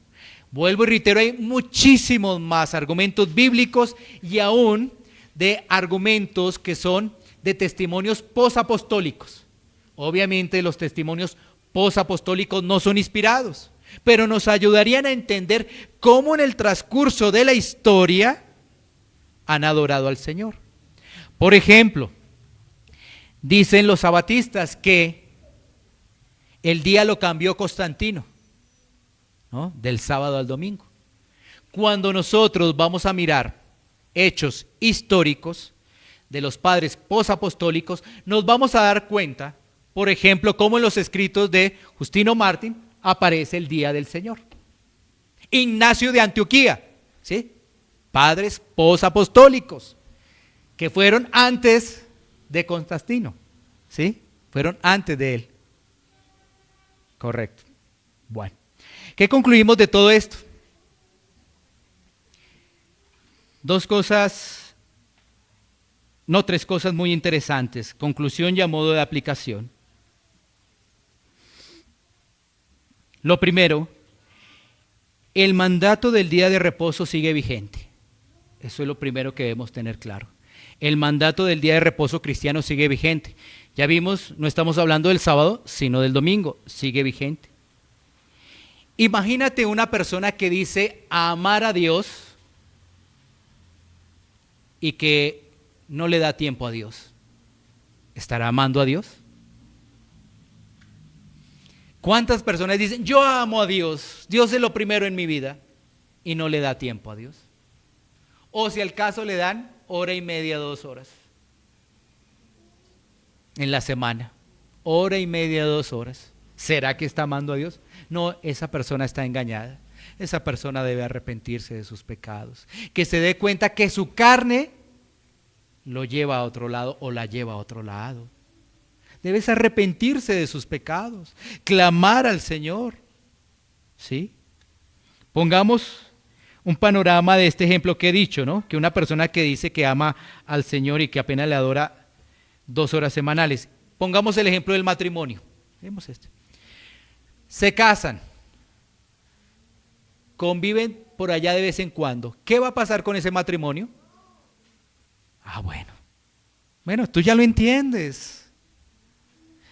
vuelvo y reitero, hay muchísimos más argumentos bíblicos y aún de argumentos que son de testimonios posapostólicos. Obviamente los testimonios posapostólicos no son inspirados, pero nos ayudarían a entender cómo en el transcurso de la historia han adorado al Señor. Por ejemplo, dicen los sabatistas que el día lo cambió Constantino, ¿no? Del sábado al domingo. Cuando nosotros vamos a mirar hechos históricos de los padres posapostólicos, nos vamos a dar cuenta, por ejemplo, cómo en los escritos de Justino Mártir aparece el día del Señor. Ignacio de Antioquía, ¿sí? Padres posapostólicos que fueron antes de Constantino, ¿sí? Fueron antes de él. Correcto. Bueno, ¿qué concluimos de todo esto? Tres cosas muy interesantes. Conclusión y a modo de aplicación. Lo primero, el mandato del día de reposo sigue vigente. Eso es lo primero que debemos tener claro. El mandato del día de reposo cristiano sigue vigente. Ya vimos, no estamos hablando del sábado, sino del domingo, sigue vigente. Imagínate una persona que dice amar a Dios y que no le da tiempo a Dios. ¿Estará amando a Dios? ¿Cuántas personas dicen, yo amo a Dios, Dios es lo primero en mi vida, y no le da tiempo a Dios? O si al caso le dan 1:30, 2 horas en la semana, 1:30, 2 horas. ¿Será que está amando a Dios? No, esa persona está engañada. Esa persona debe arrepentirse de sus pecados, que se dé cuenta que su carne lo lleva a otro lado o la lleva a otro lado. Debes arrepentirse de sus pecados, clamar al Señor, ¿sí? Pongamos un panorama de este ejemplo que he dicho, ¿no? Que una persona que dice que ama al Señor y que apenas le adora 2 horas semanales. Pongamos el ejemplo del matrimonio. Vemos este. Se casan, conviven por allá de vez en cuando. ¿Qué va a pasar con ese matrimonio? Bueno, tú ya lo entiendes.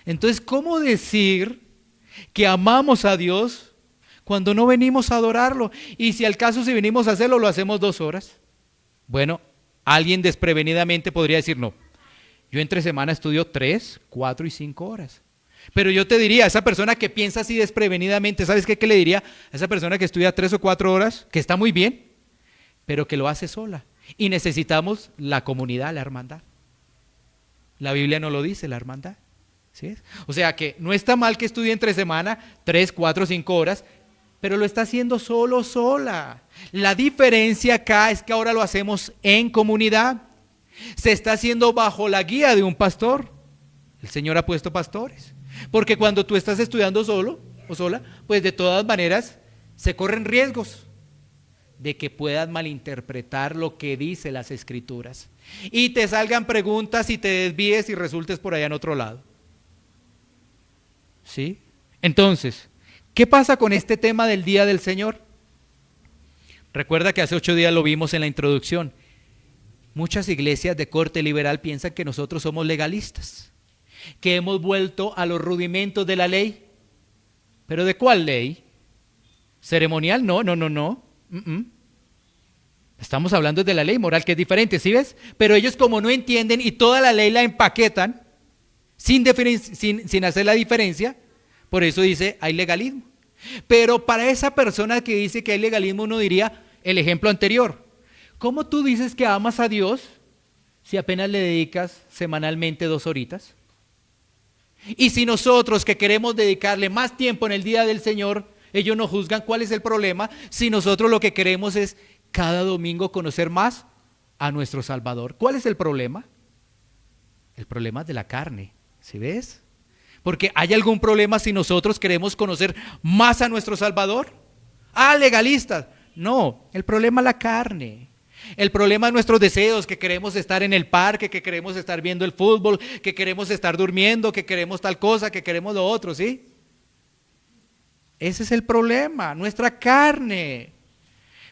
Entonces, ¿cómo decir que amamos a Dios cuando no venimos a adorarlo? Y si al caso si venimos a hacerlo, lo hacemos 2 horas. Bueno, alguien desprevenidamente podría decir, no, yo entre semana estudio 3, 4 y 5 horas. Pero yo te diría, a esa persona que piensa así desprevenidamente, ¿sabes qué le diría? A esa persona que estudia 3 o 4 horas, que está muy bien, pero que lo hace sola. Y necesitamos la comunidad, la hermandad. La Biblia no lo dice, la hermandad. ¿Sí? O sea que no está mal que estudie entre semana 3, 4, 5 horas, pero lo está haciendo solo, sola. La diferencia acá es que ahora lo hacemos en comunidad. Se está haciendo bajo la guía de un pastor. El Señor ha puesto pastores. Porque cuando tú estás estudiando solo o sola, pues de todas maneras se corren riesgos de que puedas malinterpretar lo que dice las Escrituras y te salgan preguntas y te desvíes y resultes por allá en otro lado. ¿Sí? Entonces, ¿qué pasa con este tema del Día del Señor? Recuerda que hace 8 días lo vimos en la introducción. Muchas iglesias de corte liberal piensan que nosotros somos legalistas, que hemos vuelto a los rudimentos de la ley. ¿Pero de cuál ley? ¿Ceremonial? No. Estamos hablando de la ley moral, que es diferente, ¿sí ves? Pero ellos, como no entienden y toda la ley la empaquetan sin hacer la diferencia, por eso dice hay legalismo. Pero para esa persona que dice que hay legalismo, uno diría el ejemplo anterior. ¿Cómo tú dices que amas a Dios si apenas le dedicas semanalmente 2 horitas? Y si nosotros que queremos dedicarle más tiempo en el día del Señor, ellos nos juzgan, ¿cuál es el problema? Si nosotros lo que queremos es cada domingo conocer más a nuestro Salvador. ¿Cuál es el problema? El problema es de la carne, ¿sí ves? Porque ¿hay algún problema si nosotros queremos conocer más a nuestro Salvador? Legalistas. No, el problema es la carne. El problema es nuestros deseos, que queremos estar en el parque, que queremos estar viendo el fútbol, que queremos estar durmiendo, que queremos tal cosa, que queremos lo otro, ¿sí? Ese es el problema, nuestra carne.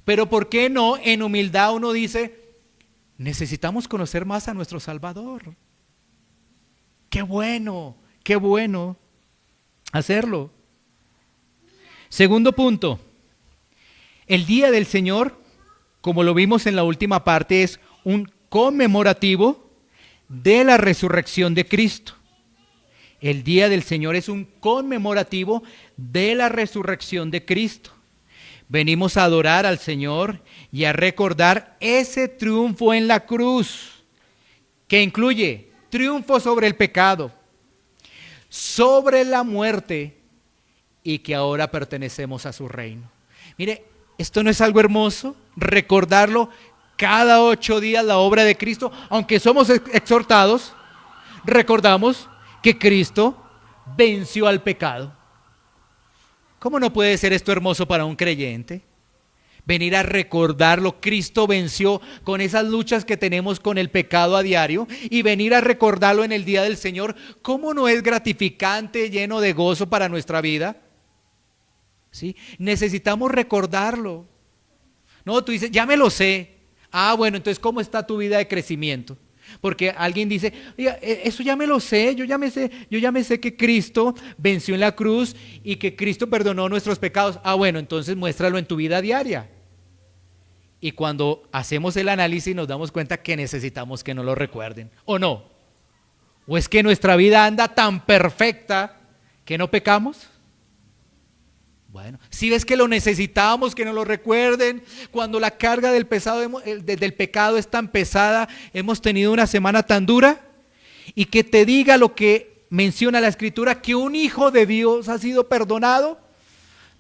Pero ¿por qué no en humildad uno dice, necesitamos conocer más a nuestro Salvador? Qué bueno hacerlo. Segundo punto, el Día del Señor, como lo vimos en la última parte, es un conmemorativo de la resurrección de Cristo. El Día del Señor es un conmemorativo de la resurrección de Cristo. Venimos a adorar al Señor y a recordar ese triunfo en la cruz, que incluye triunfo sobre el pecado, sobre la muerte, y que ahora pertenecemos a su reino. Mire, ¿esto no es algo hermoso? Recordarlo cada 8 días, la obra de Cristo. Aunque somos exhortados, recordamos que Cristo venció al pecado. ¿Cómo no puede ser esto hermoso para un creyente? Venir a recordarlo, Cristo venció con esas luchas que tenemos con el pecado a diario, y venir a recordarlo en el Día del Señor, ¿cómo no es gratificante, lleno de gozo para nuestra vida? ¿Sí? Necesitamos recordarlo. No, tú dices, ya me lo sé. Bueno, entonces ¿cómo está tu vida de crecimiento? Porque alguien dice, eso ya me lo sé, yo ya me sé que Cristo venció en la cruz y que Cristo perdonó nuestros pecados. Bueno, entonces muéstralo en tu vida diaria. Y cuando hacemos el análisis nos damos cuenta que necesitamos que nos lo recuerden, ¿o no? ¿O es que nuestra vida anda tan perfecta que no pecamos? Bueno, si ves que lo necesitamos, que nos lo recuerden, cuando la carga del pecado es tan pesada, hemos tenido una semana tan dura, y que te diga lo que menciona la Escritura, que un hijo de Dios ha sido perdonado,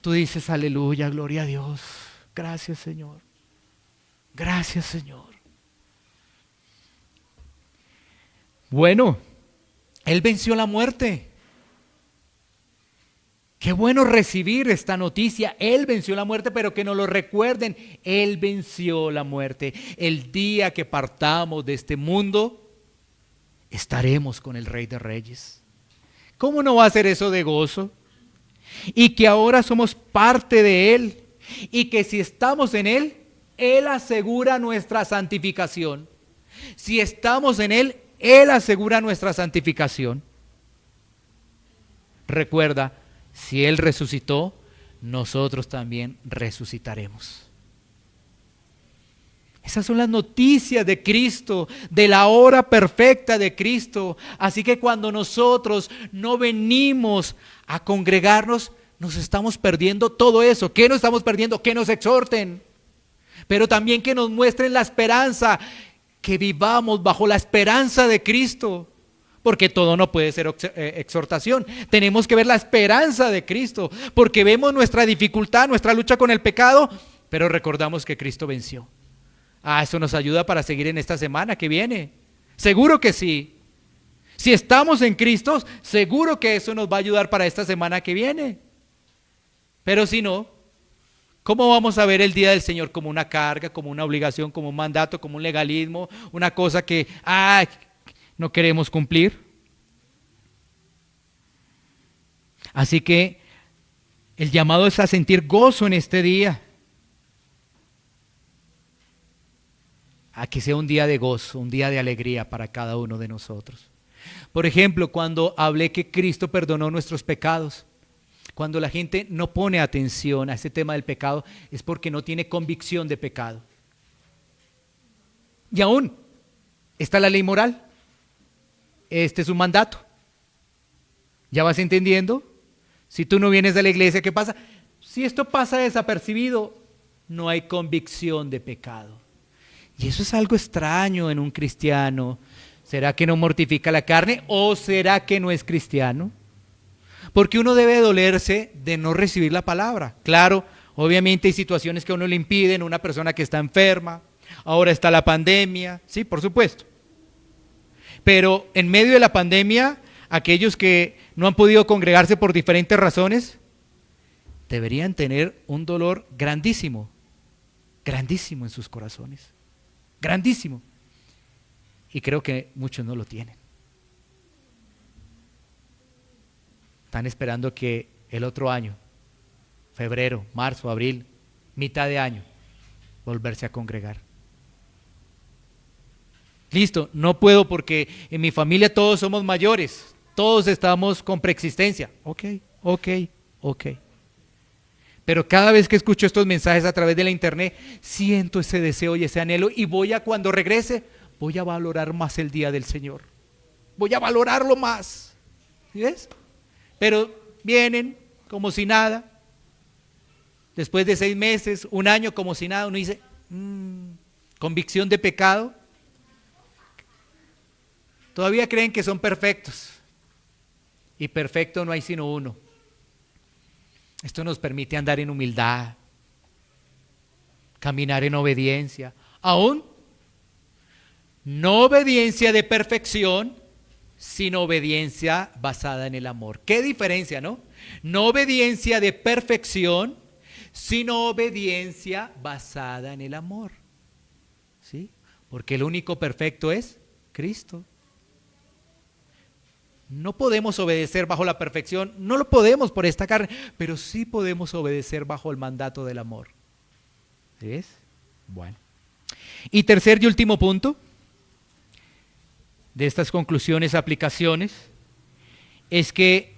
tú dices, aleluya, gloria a Dios, gracias Señor, gracias Señor. Bueno, Él venció la muerte. Qué bueno recibir esta noticia. Él venció la muerte, pero que nos lo recuerden. Él venció la muerte. El día que partamos de este mundo, estaremos con el Rey de Reyes. ¿Cómo no va a ser eso de gozo? Y que ahora somos parte de Él. Y que si estamos en Él, Él asegura nuestra santificación. Si estamos en Él, Él asegura nuestra santificación. Recuerda, si Él resucitó, nosotros también resucitaremos. Esas son las noticias de Cristo, de la hora perfecta de Cristo. Así que cuando nosotros no venimos a congregarnos, nos estamos perdiendo todo eso. ¿Qué nos estamos perdiendo? Que nos exhorten, pero también que nos muestren la esperanza, que vivamos bajo la esperanza de Cristo. Porque todo no puede ser exhortación. Tenemos que ver la esperanza de Cristo, porque vemos nuestra dificultad, nuestra lucha con el pecado, pero recordamos que Cristo venció. Eso nos ayuda para seguir en esta semana que viene. Seguro que sí. Si estamos en Cristo, seguro que eso nos va a ayudar para esta semana que viene. Pero si no, ¿Cómo vamos a ver el día del Señor? Como una carga, como una obligación, como un mandato, como un legalismo, una cosa que no queremos cumplir. Así que el llamado es a sentir gozo en este día, a que sea un día de gozo, un día de alegría para cada uno de nosotros. Por ejemplo, cuando hablé que Cristo perdonó nuestros pecados, cuando la gente no pone atención a ese tema del pecado, es porque no tiene convicción de pecado. Y aún está la ley moral. Este es un mandato. ¿Ya vas entendiendo? Si tú no vienes de la iglesia, ¿qué pasa? Si esto pasa desapercibido, no hay convicción de pecado. Y eso es algo extraño en un cristiano. ¿Será que no mortifica la carne o será que no es cristiano? Porque uno debe dolerse de no recibir la palabra. Claro, obviamente hay situaciones que a uno le impiden, una persona que está enferma, ahora está la pandemia, sí, por supuesto. Pero en medio de la pandemia, aquellos que no han podido congregarse por diferentes razones, deberían tener un dolor grandísimo, grandísimo en sus corazones, grandísimo. Y creo que muchos no lo tienen. Están esperando que el otro año, febrero, marzo, abril, mitad de año, volverse a congregar. Listo, no puedo porque en mi familia todos somos mayores, todos estamos con preexistencia. Ok. Pero cada vez que escucho estos mensajes a través de la internet, siento ese deseo y ese anhelo y cuando regrese, voy a valorar más el día del Señor. Voy a valorarlo más. ¿Sí ves? Pero vienen como si nada. Después de 6 meses, un año como si nada, uno dice, convicción de pecado. Todavía creen que son perfectos. Y perfecto no hay sino uno. Esto nos permite andar en humildad, caminar en obediencia. Aún no obediencia de perfección, sino obediencia basada en el amor. ¿Qué diferencia, no? No obediencia de perfección, sino obediencia basada en el amor. ¿Sí? Porque el único perfecto es Cristo. No podemos obedecer bajo la perfección, no lo podemos por esta carne, pero sí podemos obedecer bajo el mandato del amor. ¿Ves? Bueno. Y tercer y último punto de estas conclusiones, aplicaciones, es que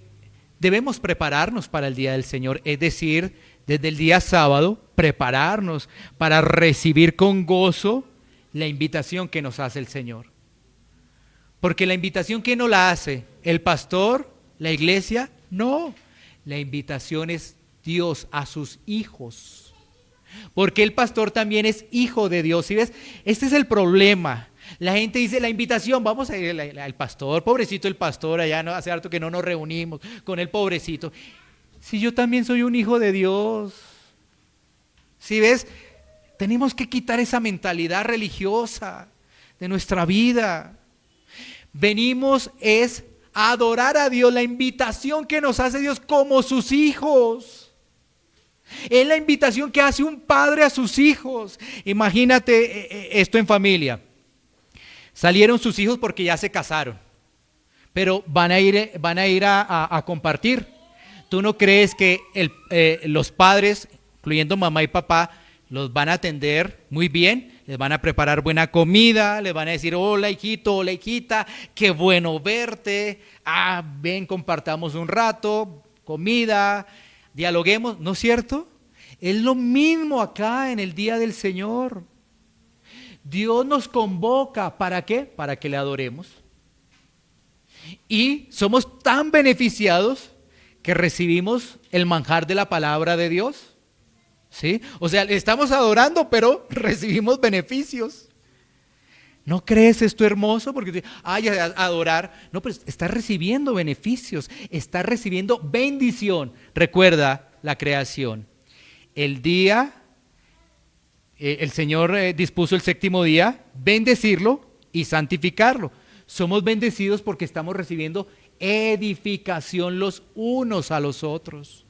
debemos prepararnos para el día del Señor, es decir, desde el día sábado, prepararnos para recibir con gozo la invitación que nos hace el Señor. Porque la invitación, ¿quién no la hace? ¿El pastor? ¿La iglesia? No, la invitación es Dios a sus hijos. Porque el pastor también es hijo de Dios. ¿Sí ves? Este es el problema. La gente dice, la invitación, vamos a ir al pastor, pobrecito el pastor, allá no, hace harto que no nos reunimos con el pobrecito. Si yo también soy un hijo de Dios. ¿Sí ves? Tenemos que quitar esa mentalidad religiosa de nuestra vida. Venimos es a adorar a Dios, la invitación que nos hace Dios como sus hijos. Es la invitación que hace un padre a sus hijos. Imagínate esto en familia. Salieron sus hijos porque ya se casaron, pero van a ir a compartir. ¿Tú no crees que los padres, incluyendo mamá y papá, los van a atender muy bien? Les van a preparar buena comida, les van a decir, hola hijito, hola hijita, qué bueno verte, ven, compartamos un rato, comida, dialoguemos, ¿no es cierto? Es lo mismo acá en el día del Señor. Dios nos convoca, ¿para qué? Para que le adoremos. Y somos tan beneficiados que recibimos el manjar de la palabra de Dios. ¿Sí? O sea, le estamos adorando, pero recibimos beneficios. ¿No crees esto hermoso? Porque adorar, no, pero estás recibiendo beneficios, estás recibiendo bendición. Recuerda la creación. El Señor dispuso el séptimo día, bendecirlo y santificarlo. Somos bendecidos porque estamos recibiendo edificación los unos a los otros.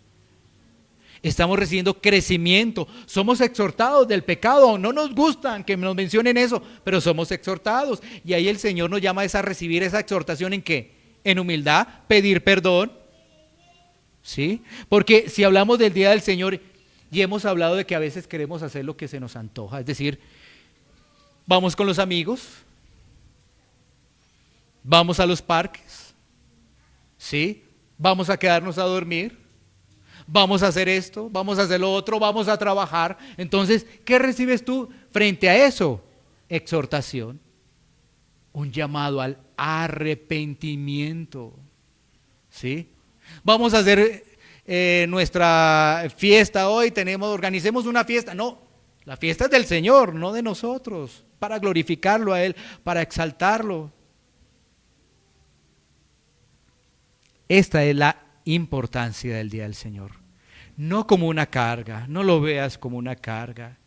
Estamos recibiendo crecimiento. Somos exhortados del pecado. No nos gustan que nos mencionen eso, pero somos exhortados. Y ahí el Señor nos llama a recibir esa exhortación ¿en qué? En humildad, pedir perdón. ¿Sí? Porque si hablamos del día del Señor y hemos hablado de que a veces queremos hacer lo que se nos antoja, es decir, vamos con los amigos, vamos a los parques, ¿sí? Vamos a quedarnos a dormir, vamos a hacer esto, vamos a hacer lo otro, vamos a trabajar. Entonces, ¿qué recibes tú frente a eso? Exhortación, un llamado al arrepentimiento, ¿sí? Vamos a hacer nuestra fiesta hoy, organicemos una fiesta. No, la fiesta es del Señor, no de nosotros, para glorificarlo a Él, para exaltarlo. Esta es la importancia del día del Señor. No como una carga, no lo veas como una carga.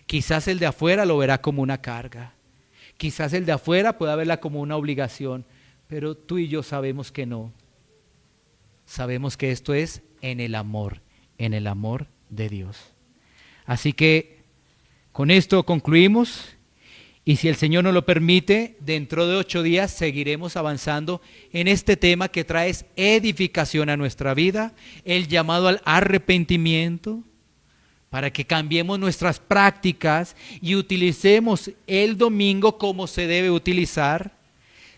Quizás el de afuera lo verá como una carga. Quizás el de afuera pueda verla como una obligación, pero tú y yo sabemos que no. Sabemos que esto es en el amor de Dios. Así que con esto concluimos. Y si el Señor nos lo permite, dentro de 8 días seguiremos avanzando en este tema que trae edificación a nuestra vida, el llamado al arrepentimiento, para que cambiemos nuestras prácticas y utilicemos el domingo como se debe utilizar,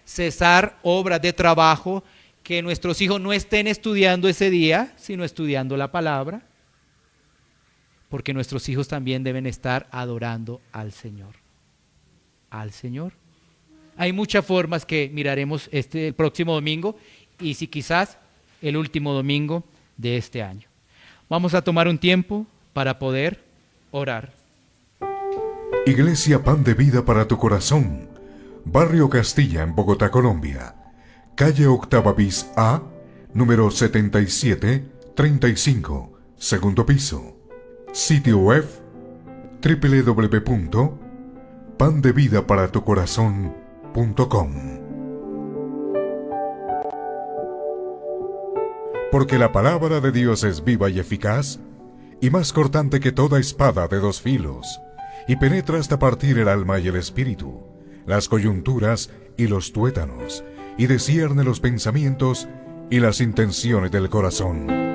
cesar obras de trabajo, que nuestros hijos no estén estudiando ese día, sino estudiando la palabra, porque nuestros hijos también deben estar adorando al Señor. Hay muchas formas que miraremos el próximo domingo y si quizás el último domingo de este año. Vamos a tomar un tiempo para poder orar. Iglesia Pan de Vida para tu Corazón, Barrio Castilla en Bogotá, Colombia. Calle Octava bis A, número 7735, segundo piso. Sitio web www.pandevidaparatucorazon.com. Porque la palabra de Dios es viva y eficaz, y más cortante que toda espada de 2 filos, y penetra hasta partir el alma y el espíritu, las coyunturas y los tuétanos, y discierne los pensamientos y las intenciones del corazón.